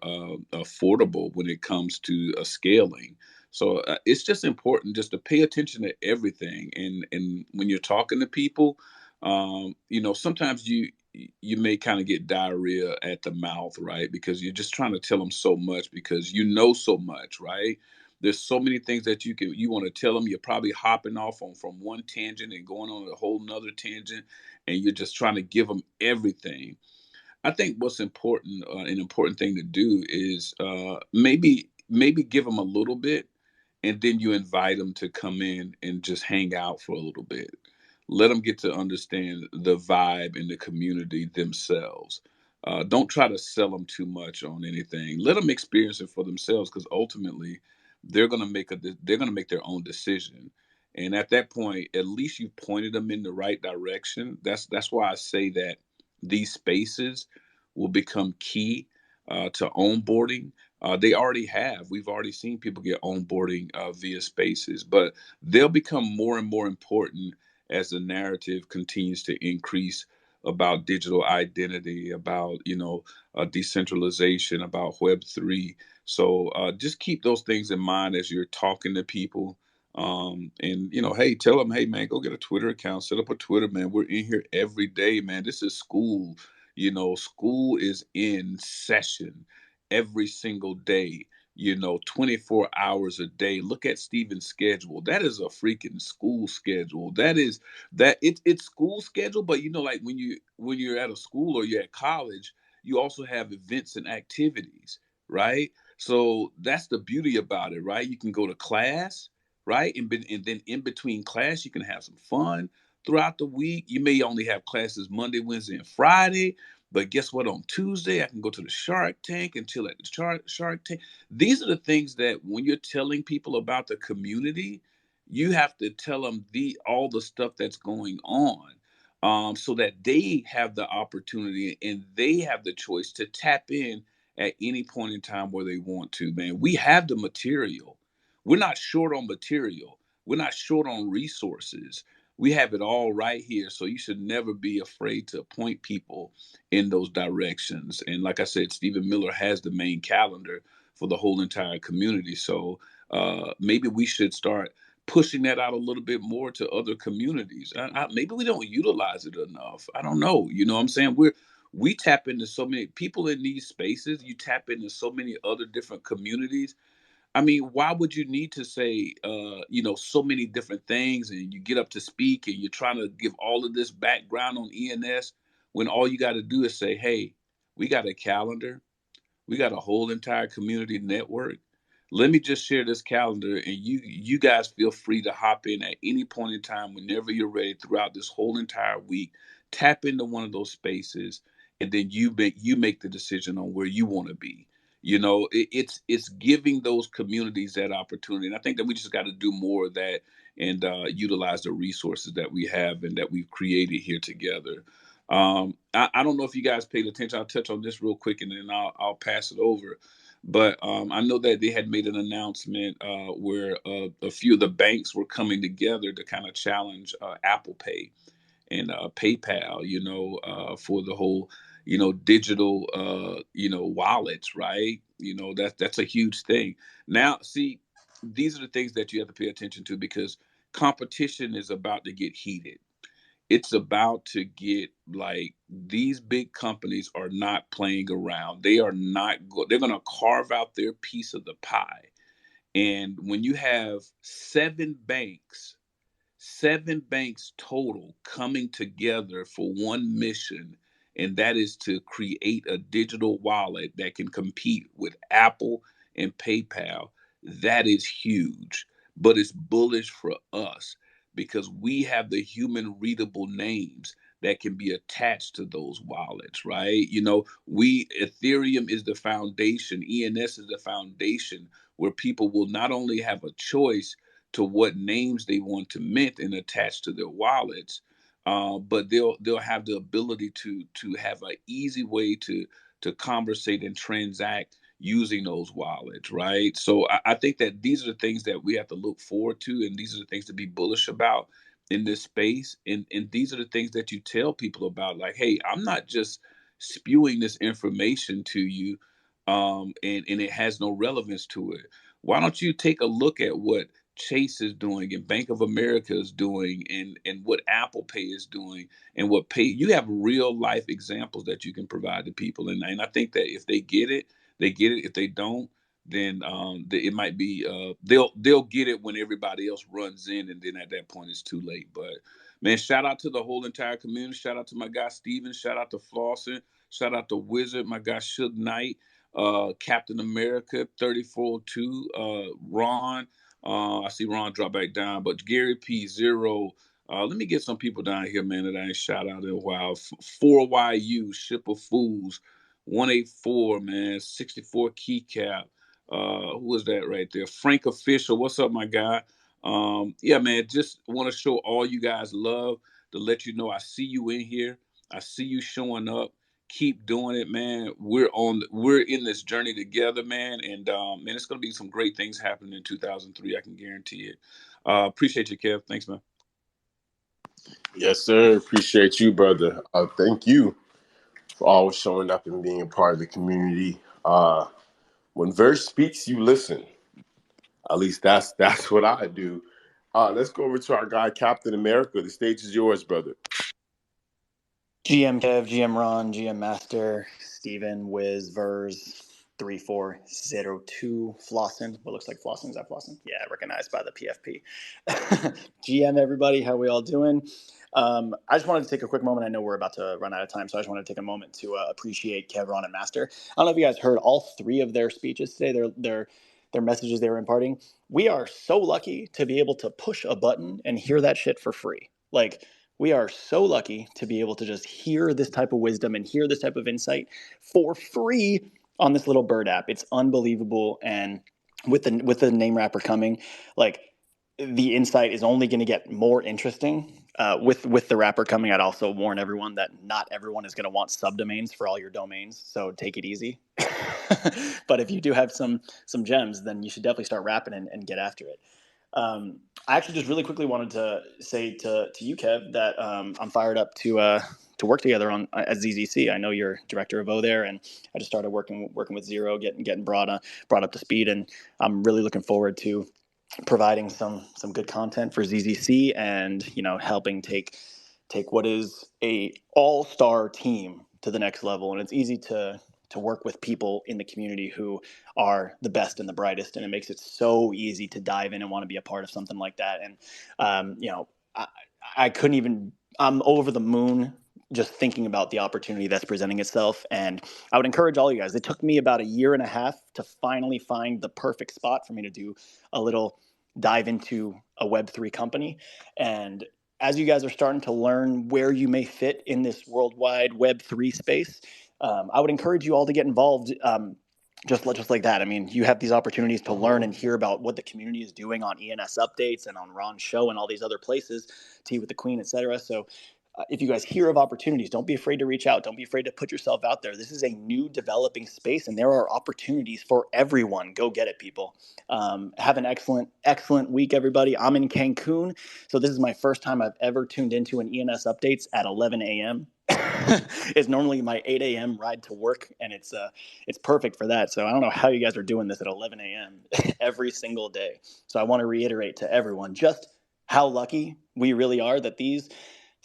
D: affordable when it comes to scaling. So it's just important just to pay attention to everything. And when you're talking to people, sometimes you may kind of get diarrhea at the mouth, right? Because you're just trying to tell them so much because you know so much, right? There's so many things that you want to tell them. You're probably hopping off on from one tangent and going on a whole nother tangent, and you're just trying to give them everything. I think what's important, an important thing to do is maybe give them a little bit, and then you invite them to come in and just hang out for a little bit. Let them get to understand the vibe and the community themselves. Don't try to sell them too much on anything. Let them experience it for themselves, because ultimately they're gonna make their own decision. And at that point, at least you pointed them in the right direction. That's why I say that these spaces will become key to onboarding. They already have. We've already seen people get onboarding via spaces, but they'll become more and more important as the narrative continues to increase about digital identity, about decentralization, about Web3. So just keep those things in mind as you're talking to people. And hey, tell them, hey man, go get a Twitter account, set up a Twitter, man. We're in here every day, man. This is school. School is in session every single day, 24 hours a day. Look at Steven's schedule. That is a freaking school schedule. It's school schedule, but like when you're at a school or you're at college, you also have events and activities, right? So that's the beauty about it, right? You can go to class, right? And then in between class, you can have some fun throughout the week. You may only have classes Monday, Wednesday, and Friday, but guess what? On Tuesday, I can go to the Shark Tank and chill at the Shark Tank. These are the things that when you're telling people about the community, you have to tell them all the stuff that's going on, so that they have the opportunity and they have the choice to tap in at any point in time where they want to. Man, we have the material. We're not short on material. We're not short on resources. We have it all right here. So you should never be afraid to point people in those directions. And like I said, Stephen Miller has the main calendar for the whole entire community. So maybe we should start pushing that out a little bit more to other communities. Maybe we don't utilize it enough. I don't know. You know what I'm saying? We tap into so many people in these spaces. You tap into so many other different communities. I mean, why would you need to say, so many different things, and you get up to speak and you're trying to give all of this background on ENS when all you got to do is say, hey, we got a calendar, we got a whole entire community network. Let me just share this calendar, and you guys feel free to hop in at any point in time whenever you're ready throughout this whole entire week. Tap into one of those spaces, and then you make the decision on where you want to be. It's giving those communities that opportunity, and I think that we just got to do more of that and utilize the resources that we have and that we've created here together. I don't know if you guys paid attention. I'll touch on this real quick and then I'll pass it over. But I know that they had made an announcement where a few of the banks were coming together to kind of challenge Apple Pay and PayPal, for the whole, digital, wallets, right? That's a huge thing. Now, see, these are the things that you have to pay attention to because competition is about to get heated. It's about to get like these big companies are not playing around. They are not they're going to carve out their piece of the pie. And when you have seven banks total coming together for one mission, and that is to create a digital wallet that can compete with Apple and PayPal. That is huge, but it's bullish for us because we have the human readable names that can be attached to those wallets, right? We Ethereum is the foundation, ENS is the foundation where people will not only have a choice to what names they want to mint and attach to their wallets, but they'll have the ability to have an easy way to conversate and transact using those wallets, right? So I think that these are the things that we have to look forward to, and these are the things to be bullish about in this space, and these are the things that you tell people about, like, hey, I'm not just spewing this information to you, and it has no relevance to it. Why don't you take a look at what Chase is doing and Bank of America is doing, and what Apple Pay is doing, and what pay you have real life examples that you can provide to people, and I think that if they get it, they get it. If they don't, then it might be they'll get it when everybody else runs in, and then at that point it's too late. But man, shout out to the whole entire community. Shout out to my guy Steven. Shout out to Flossin. Shout out to Wizard, my guy Suge Knight, Captain America 3402, Ron. I see Ron drop back down, but Gary P Zero. Let me get some people down here, man, that I ain't shout out in a while. 4YU, Ship of Fools, 184, man, 64 Keycap. Who is that right there? Frank Official. What's up, my guy? Yeah, man, just want to show all you guys love, to let you know I see you in here. I see you showing up. Keep doing it, man. We're in this journey together, man. And man, it's gonna be some great things happening in 2003. I can guarantee it. Appreciate you, Kev. Thanks, man.
A: Yes, sir. Appreciate you, brother. Thank you for always showing up and being a part of the community. When Verse speaks, you listen. At least that's what I do. Let's go over to our guy, Captain America. The stage is yours, brother.
E: GM Kev, GM Ron, GM Master, Steven, Wiz, Verz, 3402, Flossin. What looks like Flossin? Is that Flossin? Yeah, recognized by the PFP. GM, everybody, how we all doing? I just wanted to take a quick moment. I know we're about to run out of time, so I just wanted to take a moment to appreciate Kev, Ron, and Master. I don't know if you guys heard all three of their speeches today, their messages they were imparting. We are so lucky to be able to push a button and hear that shit for free. Like, we are so lucky to be able to just hear this type of wisdom and hear this type of insight for free on this little bird app. It's unbelievable. And with the name wrapper coming, like, the insight is only going to get more interesting. With the wrapper coming, I'd also warn everyone that not everyone is going to want subdomains for all your domains, so take it easy. But if you do have some gems, then you should definitely start wrapping and get after it. I actually just really quickly wanted to say to you, Kev, that I'm fired up to work together on at ZZC. I know you're director of O there, and I just started working with Zero, getting brought up to speed, and I'm really looking forward to providing some good content for ZZC, and helping take what is a all-star team to the next level. And it's easy to work with people in the community who are the best and the brightest, and it makes it so easy to dive in and want to be a part of something like that. And I couldn't even, I'm over the moon just thinking about the opportunity that's presenting itself. And I would encourage all you guys. It took me about a year and a half to finally find the perfect spot for me to do a little dive into a Web3 company. And as you guys are starting to learn where you may fit in this worldwide Web3 space, I would encourage you all to get involved. Just like that. I mean, you have these opportunities to learn and hear about what the community is doing on ENS Updates and on Ron's show and all these other places, Tea with the Queen, etc. So if you guys hear of opportunities, don't be afraid to reach out. Don't be afraid to put yourself out there. This is a new developing space, and there are opportunities for everyone. Go get it, people. Have an excellent week, everybody. I'm in Cancun, so this is my first time I've ever tuned into an ENS Updates at 11 a.m. It's normally my 8 a.m. ride to work, and it's perfect for that. So I don't know how you guys are doing this at 11 a.m. every single day. So I want to reiterate to everyone just how lucky we really are that these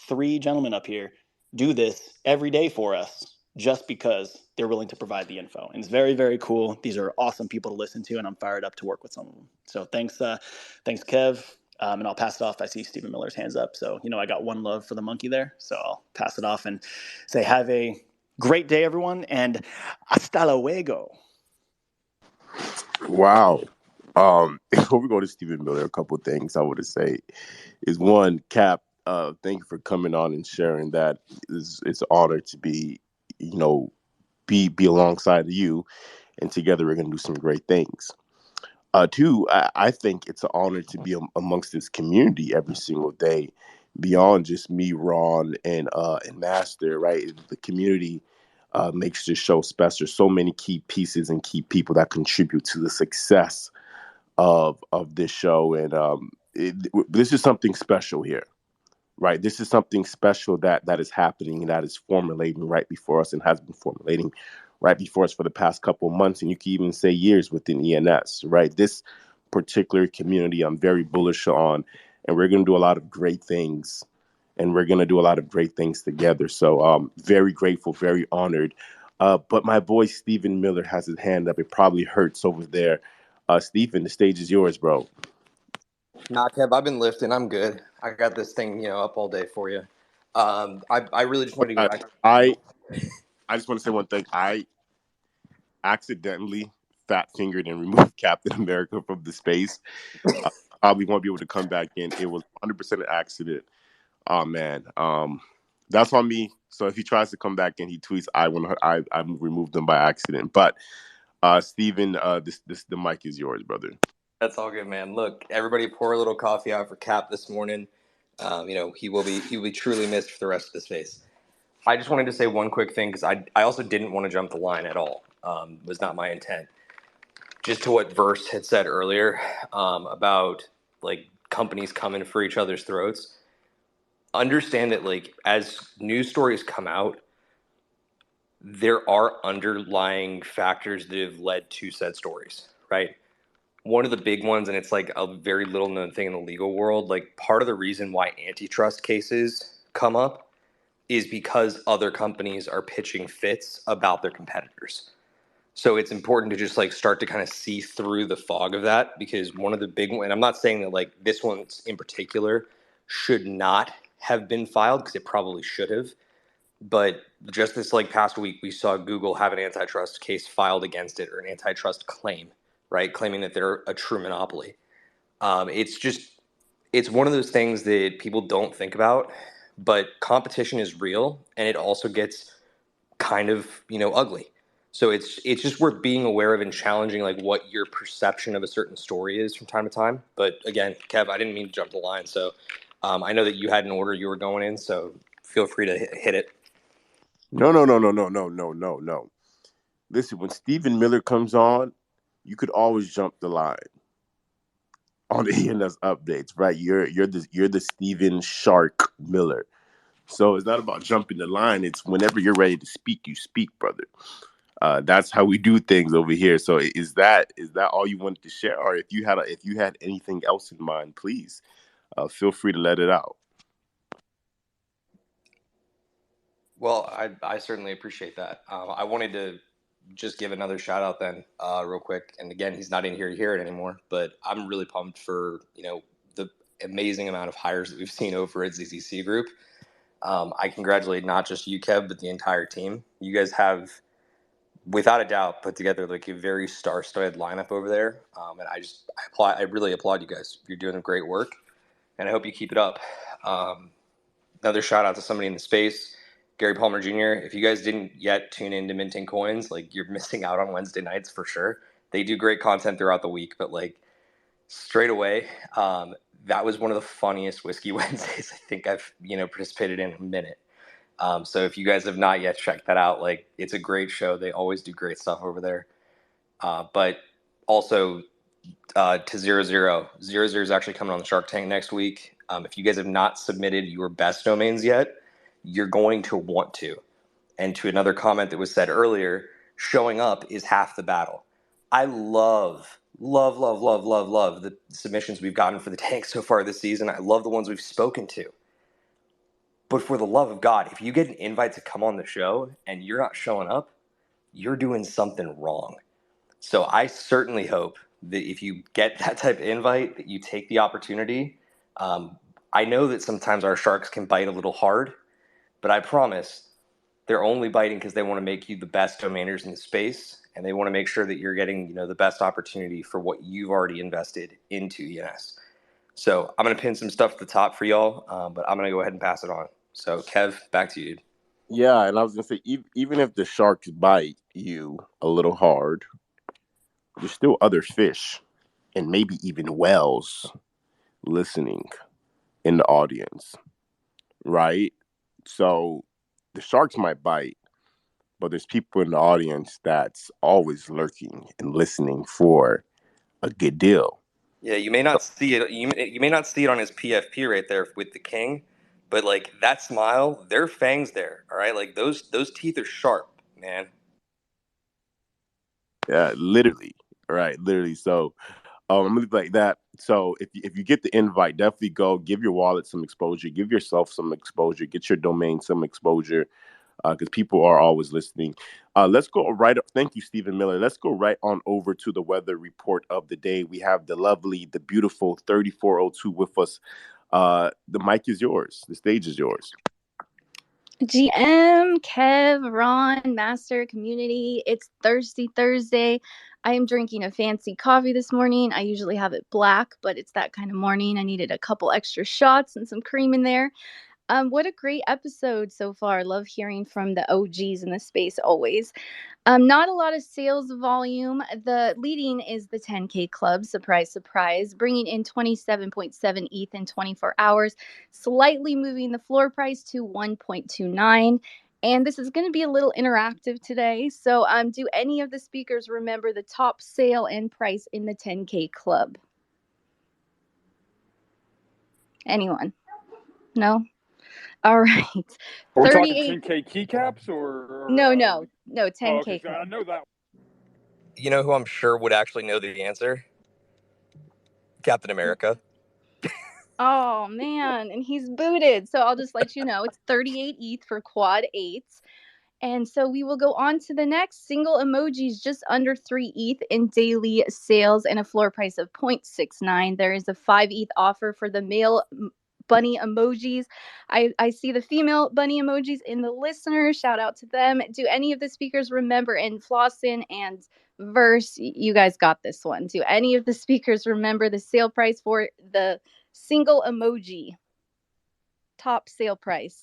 E: three gentlemen up here do this every day for us, just because they're willing to provide the info. And it's very, very cool. These are awesome people to listen to, and I'm fired up to work with some of them. So thanks, Kev. And I'll pass it off. I see Stephen Miller's hands up. So, I got one love for the monkey there. So I'll pass it off and say, have a great day, everyone. And hasta luego.
A: Wow. Before we go to Stephen Miller, a couple of things I want to say is, one, Cap, thank you for coming on and sharing that. It's an honor to be alongside of you, and together we're going to do some great things. Two, I think it's an honor to be amongst this community every single day, beyond just me, Ron, and Master. Right, the community makes this show special. So many key pieces and key people that contribute to the success of this show, and this is something special here. right? This is something special that is happening, that is formulating right before us and has been formulating right before us for the past couple of months, and you can even say years within ENS, right? This particular community I'm very bullish on, and we're going to do a lot of great things, and we're going to do a lot of great things together. So very grateful, very honored. But my boy Stephen Miller has his hand up. It probably hurts over there. Stephen, the stage is yours, bro.
F: Nah, Kev, I've been lifting. I'm good. I got this thing, up all day for you. I really just wanted to go
A: I,
F: back.
A: I I just want to say one thing. I accidentally fat fingered and removed Captain America from the space. I probably won't be able to come back in. It was 100% an accident. Oh man, that's on me. So if he tries to come back in, he tweets, I removed him by accident. But Steven, this the mic is yours, brother.
F: That's all good, man. Look, everybody, pour a little coffee out for Cap this morning. He will be truly missed for the rest of the space. I just wanted to say one quick thing because I also didn't want to jump the line at all. Was not my intent. Just to what Verse had said earlier about like companies coming for each other's throats. Understand that like as news stories come out, there are underlying factors that have led to said stories, right? One of the big ones, and it's like a very little known thing in the legal world, like part of the reason why antitrust cases come up is because other companies are pitching fits about their competitors. So it's important to just like start to kind of see through the fog of that, because one of the big ones, and I'm not saying that like this one in particular should not have been filed because it probably should have, but just this like past week we saw Google have an antitrust case filed against it, or an antitrust claim, right, claiming that they're a true monopoly. It's one of those things that people don't think about, but competition is real, and it also gets kind of ugly. So it's just worth being aware of and challenging like what your perception of a certain story is from time to time. But again, Kev, I didn't mean to jump the line. So I know that you had an order you were going in, so feel free to hit it.
A: No, no, no, no, no, no, no, no, no. Listen, when Stephen Miller comes on, you could always jump the line on the ENS updates, right? You're the Stephen Shark Miller. So it's not about jumping the line. It's whenever you're ready to speak, you speak, brother. That's how we do things over here. So is that all you wanted to share, or if you had anything else in mind, please feel free to let it out.
F: Well, I certainly appreciate that. I wanted to just give another shout out then, real quick. And again, he's not in here to hear it anymore, but I'm really pumped for the amazing amount of hires that we've seen over at ZZC Group. I congratulate not just you, Kev, but the entire team. You guys have, without a doubt, put together like a very star-studded lineup over there, and I really applaud you guys. You're doing great work, and I hope you keep it up. Another shout out to somebody in the space, Gary Palmer Jr. If you guys didn't yet tune in to Minting Coins, like you're missing out on Wednesday nights for sure. They do great content throughout the week, but like straight away, that was one of the funniest Whiskey Wednesdays I think I've participated in a minute. So if you guys have not yet checked that out, like it's a great show. They always do great stuff over there. But also to Zero Zero is actually coming on the Shark Tank next week. If you guys have not submitted your best domains yet, you're going to want to. And to another comment that was said earlier, showing up is half the battle. I love the submissions we've gotten for the tank so far this season. I love the ones we've spoken to. But for the love of God, if you get an invite to come on the show and you're not showing up, you're doing something wrong. So I certainly hope that if you get that type of invite, that you take the opportunity. I know that sometimes our sharks can bite a little hard, but I promise they're only biting because they want to make you the best domainers in the space, and they want to make sure that you're getting the best opportunity for what you've already invested into ENS. So I'm going to pin some stuff at the top for y'all, but I'm going to go ahead and pass it on. So Kev, back to you.
A: Yeah, and I was gonna say, even if the sharks bite you a little hard, there's still other fish and maybe even whales listening in the audience, right? So the sharks might bite, but there's people in the audience that's always lurking and listening for a good deal.
F: Yeah, you may not see it. You may not see it on his PFP right there with the king, but like that smile, there are fangs there. All right, like those teeth are sharp, man.
A: Yeah, literally. Right, literally. So I'm gonna like that. So if you get the invite, definitely go. Give your wallet some exposure. Give yourself some exposure. Get your domain some exposure, because people are always listening. Let's go right up. Thank you, Stephen Miller. Let's go right on over to the weather report of the day. We have the lovely, the beautiful 3402 with us. The mic is yours. The stage is yours.
G: GM, Kev, Ron, Master, Community. It's Thirsty Thursday. I am drinking a fancy coffee this morning. I usually have it black, but it's that kind of morning. I needed a couple extra shots and some cream in there. What a great episode so far. Love hearing from the OGs in the space always. Not a lot of sales volume. The leading is the 10K Club, surprise, surprise, bringing in 27.7 ETH in 24 hours, slightly moving the floor price to 1.29. And this is going to be a little interactive today. So, do any of the speakers remember the top sale and price in the 10K Club? Anyone? No? All right.
H: Are we talking
G: 38.
H: 10K keycaps or
G: No, 10K
H: oh, okay,
G: Club.
H: I know that.
F: You know who I'm sure would actually know the answer? Captain America.
G: Oh man, and he's booted. So I'll just let you know it's 38 ETH for quad 8s. And so we will go on to the next. Single emojis just under 3 ETH in daily sales and a floor price of 0.69. There is a 5 ETH offer for the male bunny emojis. I see the female bunny emojis in the listeners. Shout out to them. Do any of the speakers remember? And Flossin and Verse, you guys got this one. Do any of the speakers remember the sale price for the single emoji? Top sale price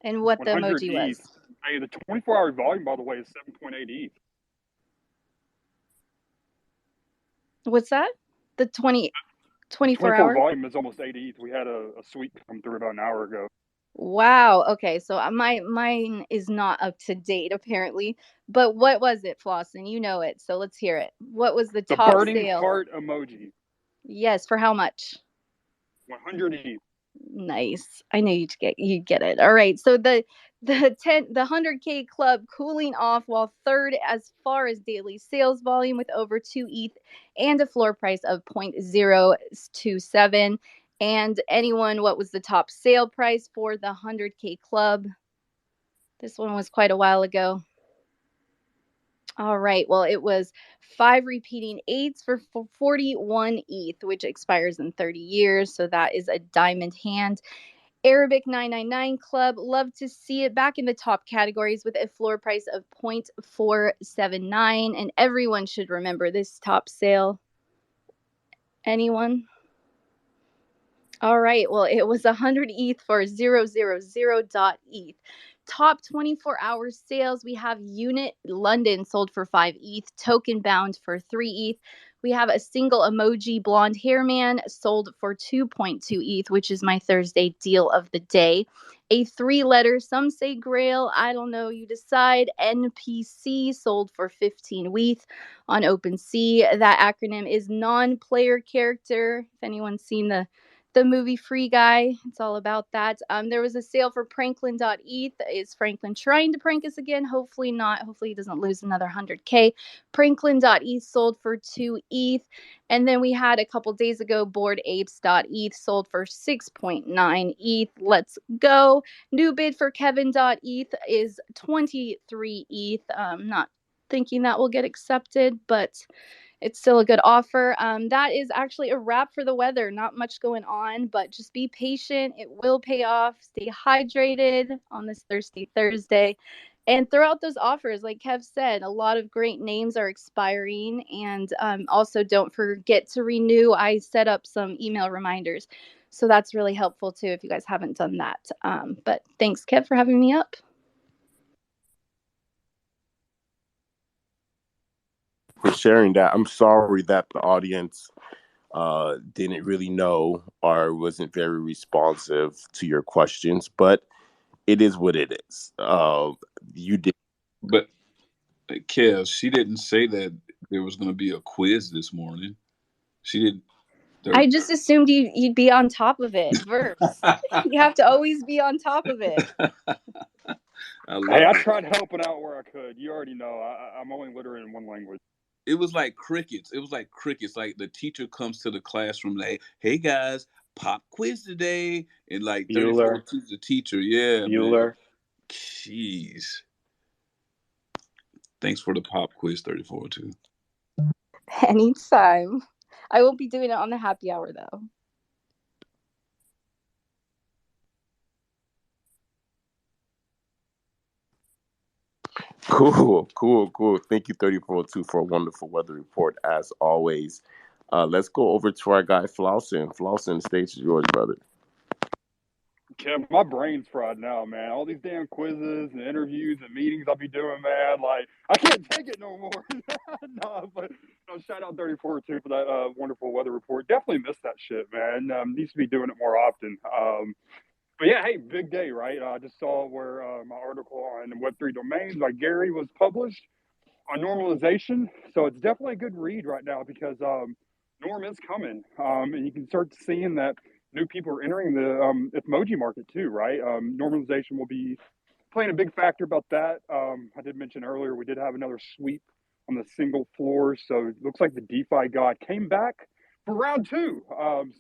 G: and what the
H: 100
G: emoji
H: ETH.
G: was.
H: Hey, the 24-hour volume, by the way, is 7.8 ETH.
G: What's that? The 24
H: 24
G: hour?
H: volume is almost 8 ETH. We had a suite come through about an hour ago.
G: Wow. Okay, so mine is not up to date apparently. But what was it, Flossin? You know it, so let's hear it. What was the
H: The
G: top
H: burning
G: sale?
H: heart emoji.
G: Yes, for how much?
H: 100 ETH.
G: Nice. I knew you'd get it. All right. So the 100K Club cooling off, while third as far as daily sales volume with over 2 ETH and a floor price of 0.027. And anyone, what was the top sale price for the 100K Club? This one was quite a while ago. All right. Well, it was 5 repeating 8s for 41 ETH, which expires in 30 years. So that is a diamond hand. Arabic 999 Club, love to see it back in the top categories with a floor price of 0.479. And everyone should remember this top sale. Anyone? All right. Well, it was 100 ETH for 000.eth. Top 24-hour sales. We have Unit London sold for 5 ETH. Token Bound for 3 ETH. We have a single emoji blonde hair man sold for 2.2 ETH, which is my Thursday deal of the day. A 3-letter, some say Grail, I don't know, you decide. NPC sold for 15 ETH on OpenSea. That acronym is non-player character. If anyone's seen the movie Free Guy, it's all about that. There was a sale for Franklin.eth. Is Franklin trying to prank us again? Hopefully not. Hopefully he doesn't lose another 100K. Franklin.eth sold for 2 ETH. And then we had a couple days ago, Bored Apes.eth sold for 6.9 ETH. Let's go. New bid for Kevin.eth is 23 ETH. Not thinking that will get accepted, but it's still a good offer. That is actually a wrap for the weather. Not much going on, but just be patient. It will pay off. Stay hydrated on this Thirsty Thursday. And throw out those offers. Like Kev said, a lot of great names are expiring. And also don't forget to renew. I set up some email reminders. So that's really helpful too if you guys haven't done that. But thanks, Kev, for having me up.
A: For sharing that. I'm sorry that the audience didn't really know or wasn't very responsive to your questions, but it is what it is. You did.
D: But Kev, she didn't say that there was going to be a quiz this morning. She didn't.
G: I just assumed you'd be on top of it. Verse. You have to always be on top of it.
H: Hey, I tried helping out where I could. You already know I'm only literate in one language.
D: It was like crickets. It was like crickets. Like the teacher comes to the classroom, like, "Hey guys, pop quiz today," and like 34 to the teacher. Yeah,
H: Bueller.
D: man. Jeez. Thanks for the pop quiz, 34-2.
G: Anytime. I won't be doing it on the happy hour though.
A: Cool. Thank you, 34-2, for a wonderful weather report as always. Let's go over to our guy Flossin. Flossin, the stage is yours, brother.
H: Kim, my brain's fried now, man. All these damn quizzes and interviews and meetings I'll be doing, man. Like, I can't take it no more. No, but shout out 34-2 for that wonderful weather report. Definitely missed that shit, man. Needs to be doing it more often. But yeah, hey, big day, right? I just saw where my article on Web3 domains by Gary was published on normalization. So it's definitely a good read right now because norm is coming. And you can start seeing that new people are entering the emoji market too, right? Normalization will be playing a big factor about that. I did mention earlier we did have another sweep on the single floor. So it looks like the DeFi God came back for round two.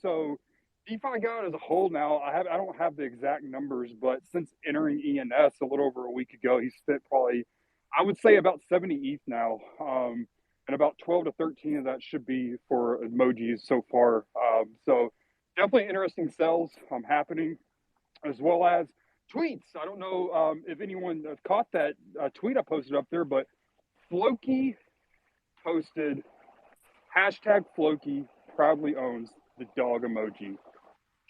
H: So DeFi God as a whole now, I don't have the exact numbers, but since entering ENS a little over a week ago, he spent probably, I would say, about 70 ETH now. And about 12 to 13 of that should be for emojis so far. So definitely interesting sales happening, as well as tweets. I don't know if anyone caught that tweet I posted up there, but Floki posted hashtag Floki proudly owns the dog emoji,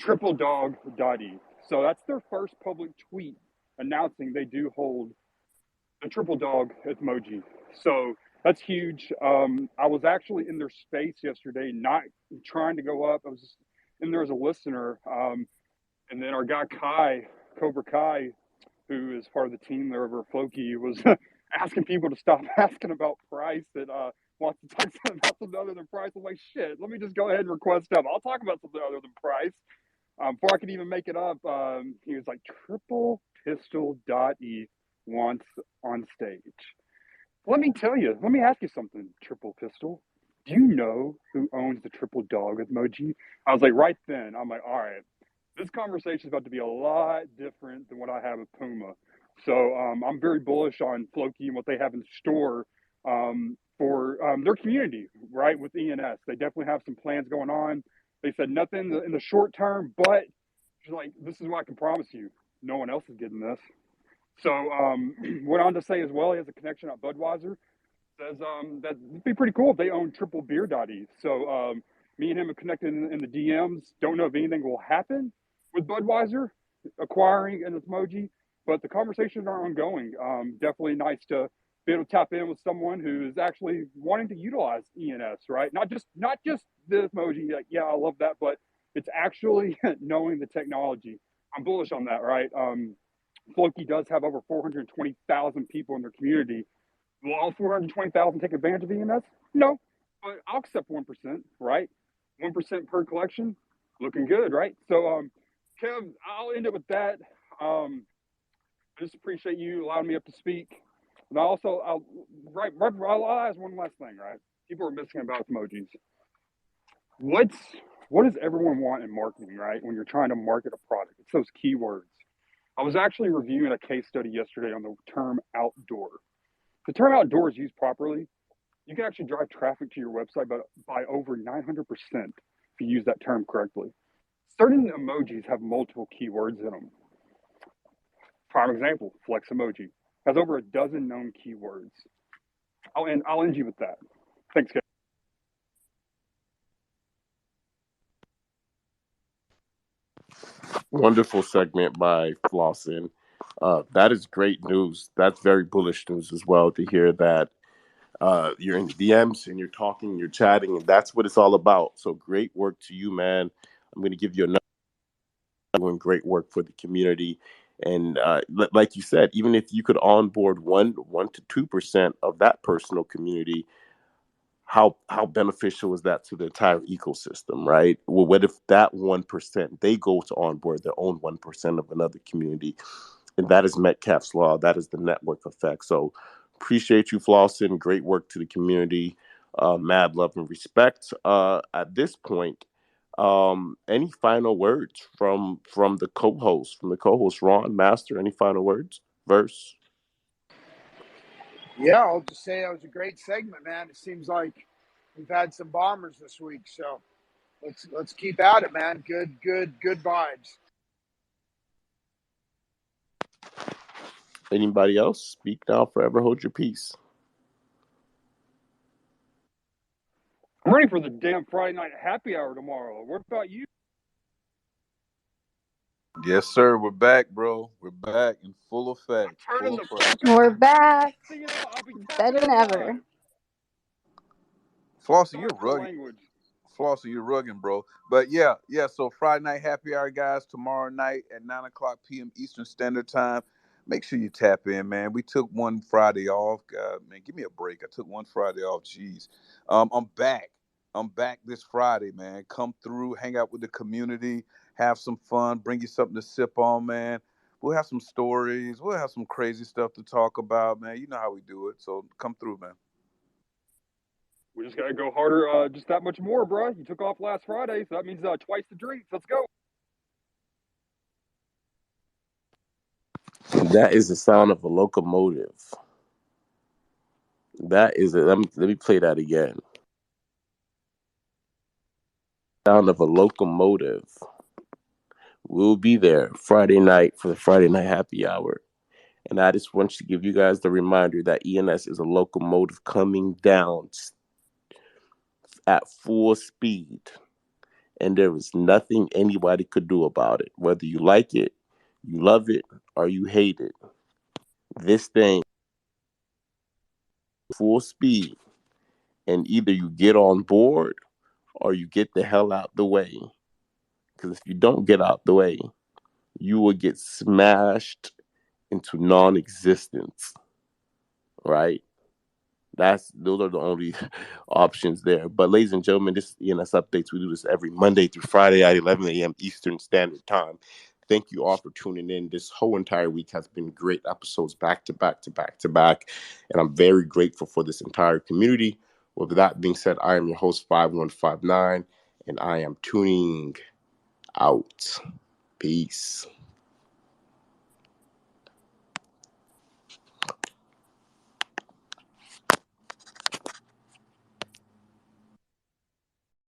H: tripledog.eth. So that's their first public tweet announcing they do hold the triple dog emoji. So that's huge. I was actually in their space yesterday, not trying to go up. I was just in there as a listener. And then our guy Kai, Cobra Kai, who is part of the team there over at Floki, was asking people to stop asking about price that wants to talk about something other than price. I'm like, shit, let me just go ahead and request up. I'll talk about something other than price. Before I could even make it up, he was like, triplepistol.eth wants on stage. Let me tell you, let me ask you something, Triple Pistol. Do you know who owns the triple dog emoji? I was like, right then, I'm like, all right, this conversation is about to be a lot different than what I have with Puma. So I'm very bullish on Floki and what they have in store for their community, right, with ENS. They definitely have some plans going on. They said nothing in the short term, but she's like, this is what I can promise you. No one else is getting this. So went on to say as well, he has a connection at Budweiser. Says that it'd be pretty cool if they own triplebeer.eth. So me and him are connected in the DMs. Don't know if anything will happen with Budweiser acquiring an emoji, but the conversations are ongoing. Definitely nice to be able to tap in with someone who is actually wanting to utilize ENS, right? Not just the emoji. Like, yeah, I love that, but it's actually knowing the technology. I'm bullish on that, right? Floki does have over 420,000 people in their community. Will all 420,000 take advantage of ENS? No, but I'll accept 1%, right? 1% per collection, looking good, right? So, Kev, I'll end it with that. I just appreciate you allowing me up to speak. And I'll ask one last thing, right? People are missing about emojis. What does everyone want in marketing, right? When you're trying to market a product, it's those keywords. I was actually reviewing a case study yesterday on the term outdoor. If the term outdoor is used properly, you can actually drive traffic to your website by over 900% if you use that term correctly. Certain emojis have multiple keywords in them. Prime example, flex emoji has over a dozen known keywords. I'll end you with that. Thanks, guys.
A: Wonderful segment by Flossin. That is great news. That's very bullish news as well to hear that you're in the DMs and you're talking, you're chatting, and that's what it's all about. So great work to you, man. I'm going to give you another doing great work for the community. And like you said, even if you could onboard 1 to 2% of that personal community, how beneficial is that to the entire ecosystem, right? Well, what if that 1% they go to onboard their own 1% of another community, and that is Metcalf's law. That is the network effect. So appreciate you, Flossin. Great work to the community. Mad love and respect. At this point, any final words from the co-host, Ron Master? Any final words? Verse.
B: Yeah, I'll just say it was a great segment, man. It seems like we've had some bombers this week, so let's keep at it, man. Good vibes.
A: Anybody else? Speak now, forever hold your peace.
H: I'm ready for the damn Friday night happy hour tomorrow. What about you?
D: Yes, sir. We're back, bro. We're back in full effect.
H: Turning
D: Full
H: the
D: effect.
G: We're back.
H: thing is, I'll be tapping
G: Better than
H: in
G: ever.
H: live.
D: Flossie, you're
H: Sorry for the
D: rugged.
H: language.
D: Flossie, you're rugged, bro. But yeah. So Friday night happy hour, guys. Tomorrow night at 9:00 p.m. Eastern Standard Time. Make sure you tap in, man. We took one Friday off. Man, give me a break. I took one Friday off. Jeez. I'm back. I'm back this Friday, man. Come through, hang out with the community, have some fun, bring you something to sip on, man. We'll have some stories. We'll have some crazy stuff to talk about, man. You know how we do it. So come through, man.
H: We just gotta go harder, just that much more, bro. You took off last Friday, so that means twice the drinks. Let's go.
A: That is the sound of a locomotive. That is it. Let me play that again. Sound of a locomotive. We'll be there Friday night for the Friday night happy hour. And I just want to give you guys the reminder that ENS is a locomotive coming down at full speed. And there is nothing anybody could do about it. Whether you like it, you love it, or you hate it. This thing, full speed. And either you get on board or you get the hell out the way. Because if you don't get out the way, you will get smashed into non-existence, right? Those are the only options there. But ladies and gentlemen, this is ENS Updates. We do this every Monday through Friday at 11 a.m. Eastern Standard Time. Thank you all for tuning in. This whole entire week has been great episodes back to back to back to back. And I'm very grateful for this entire community. With that being said, I am your host, 5159, and I am tuning out. Peace.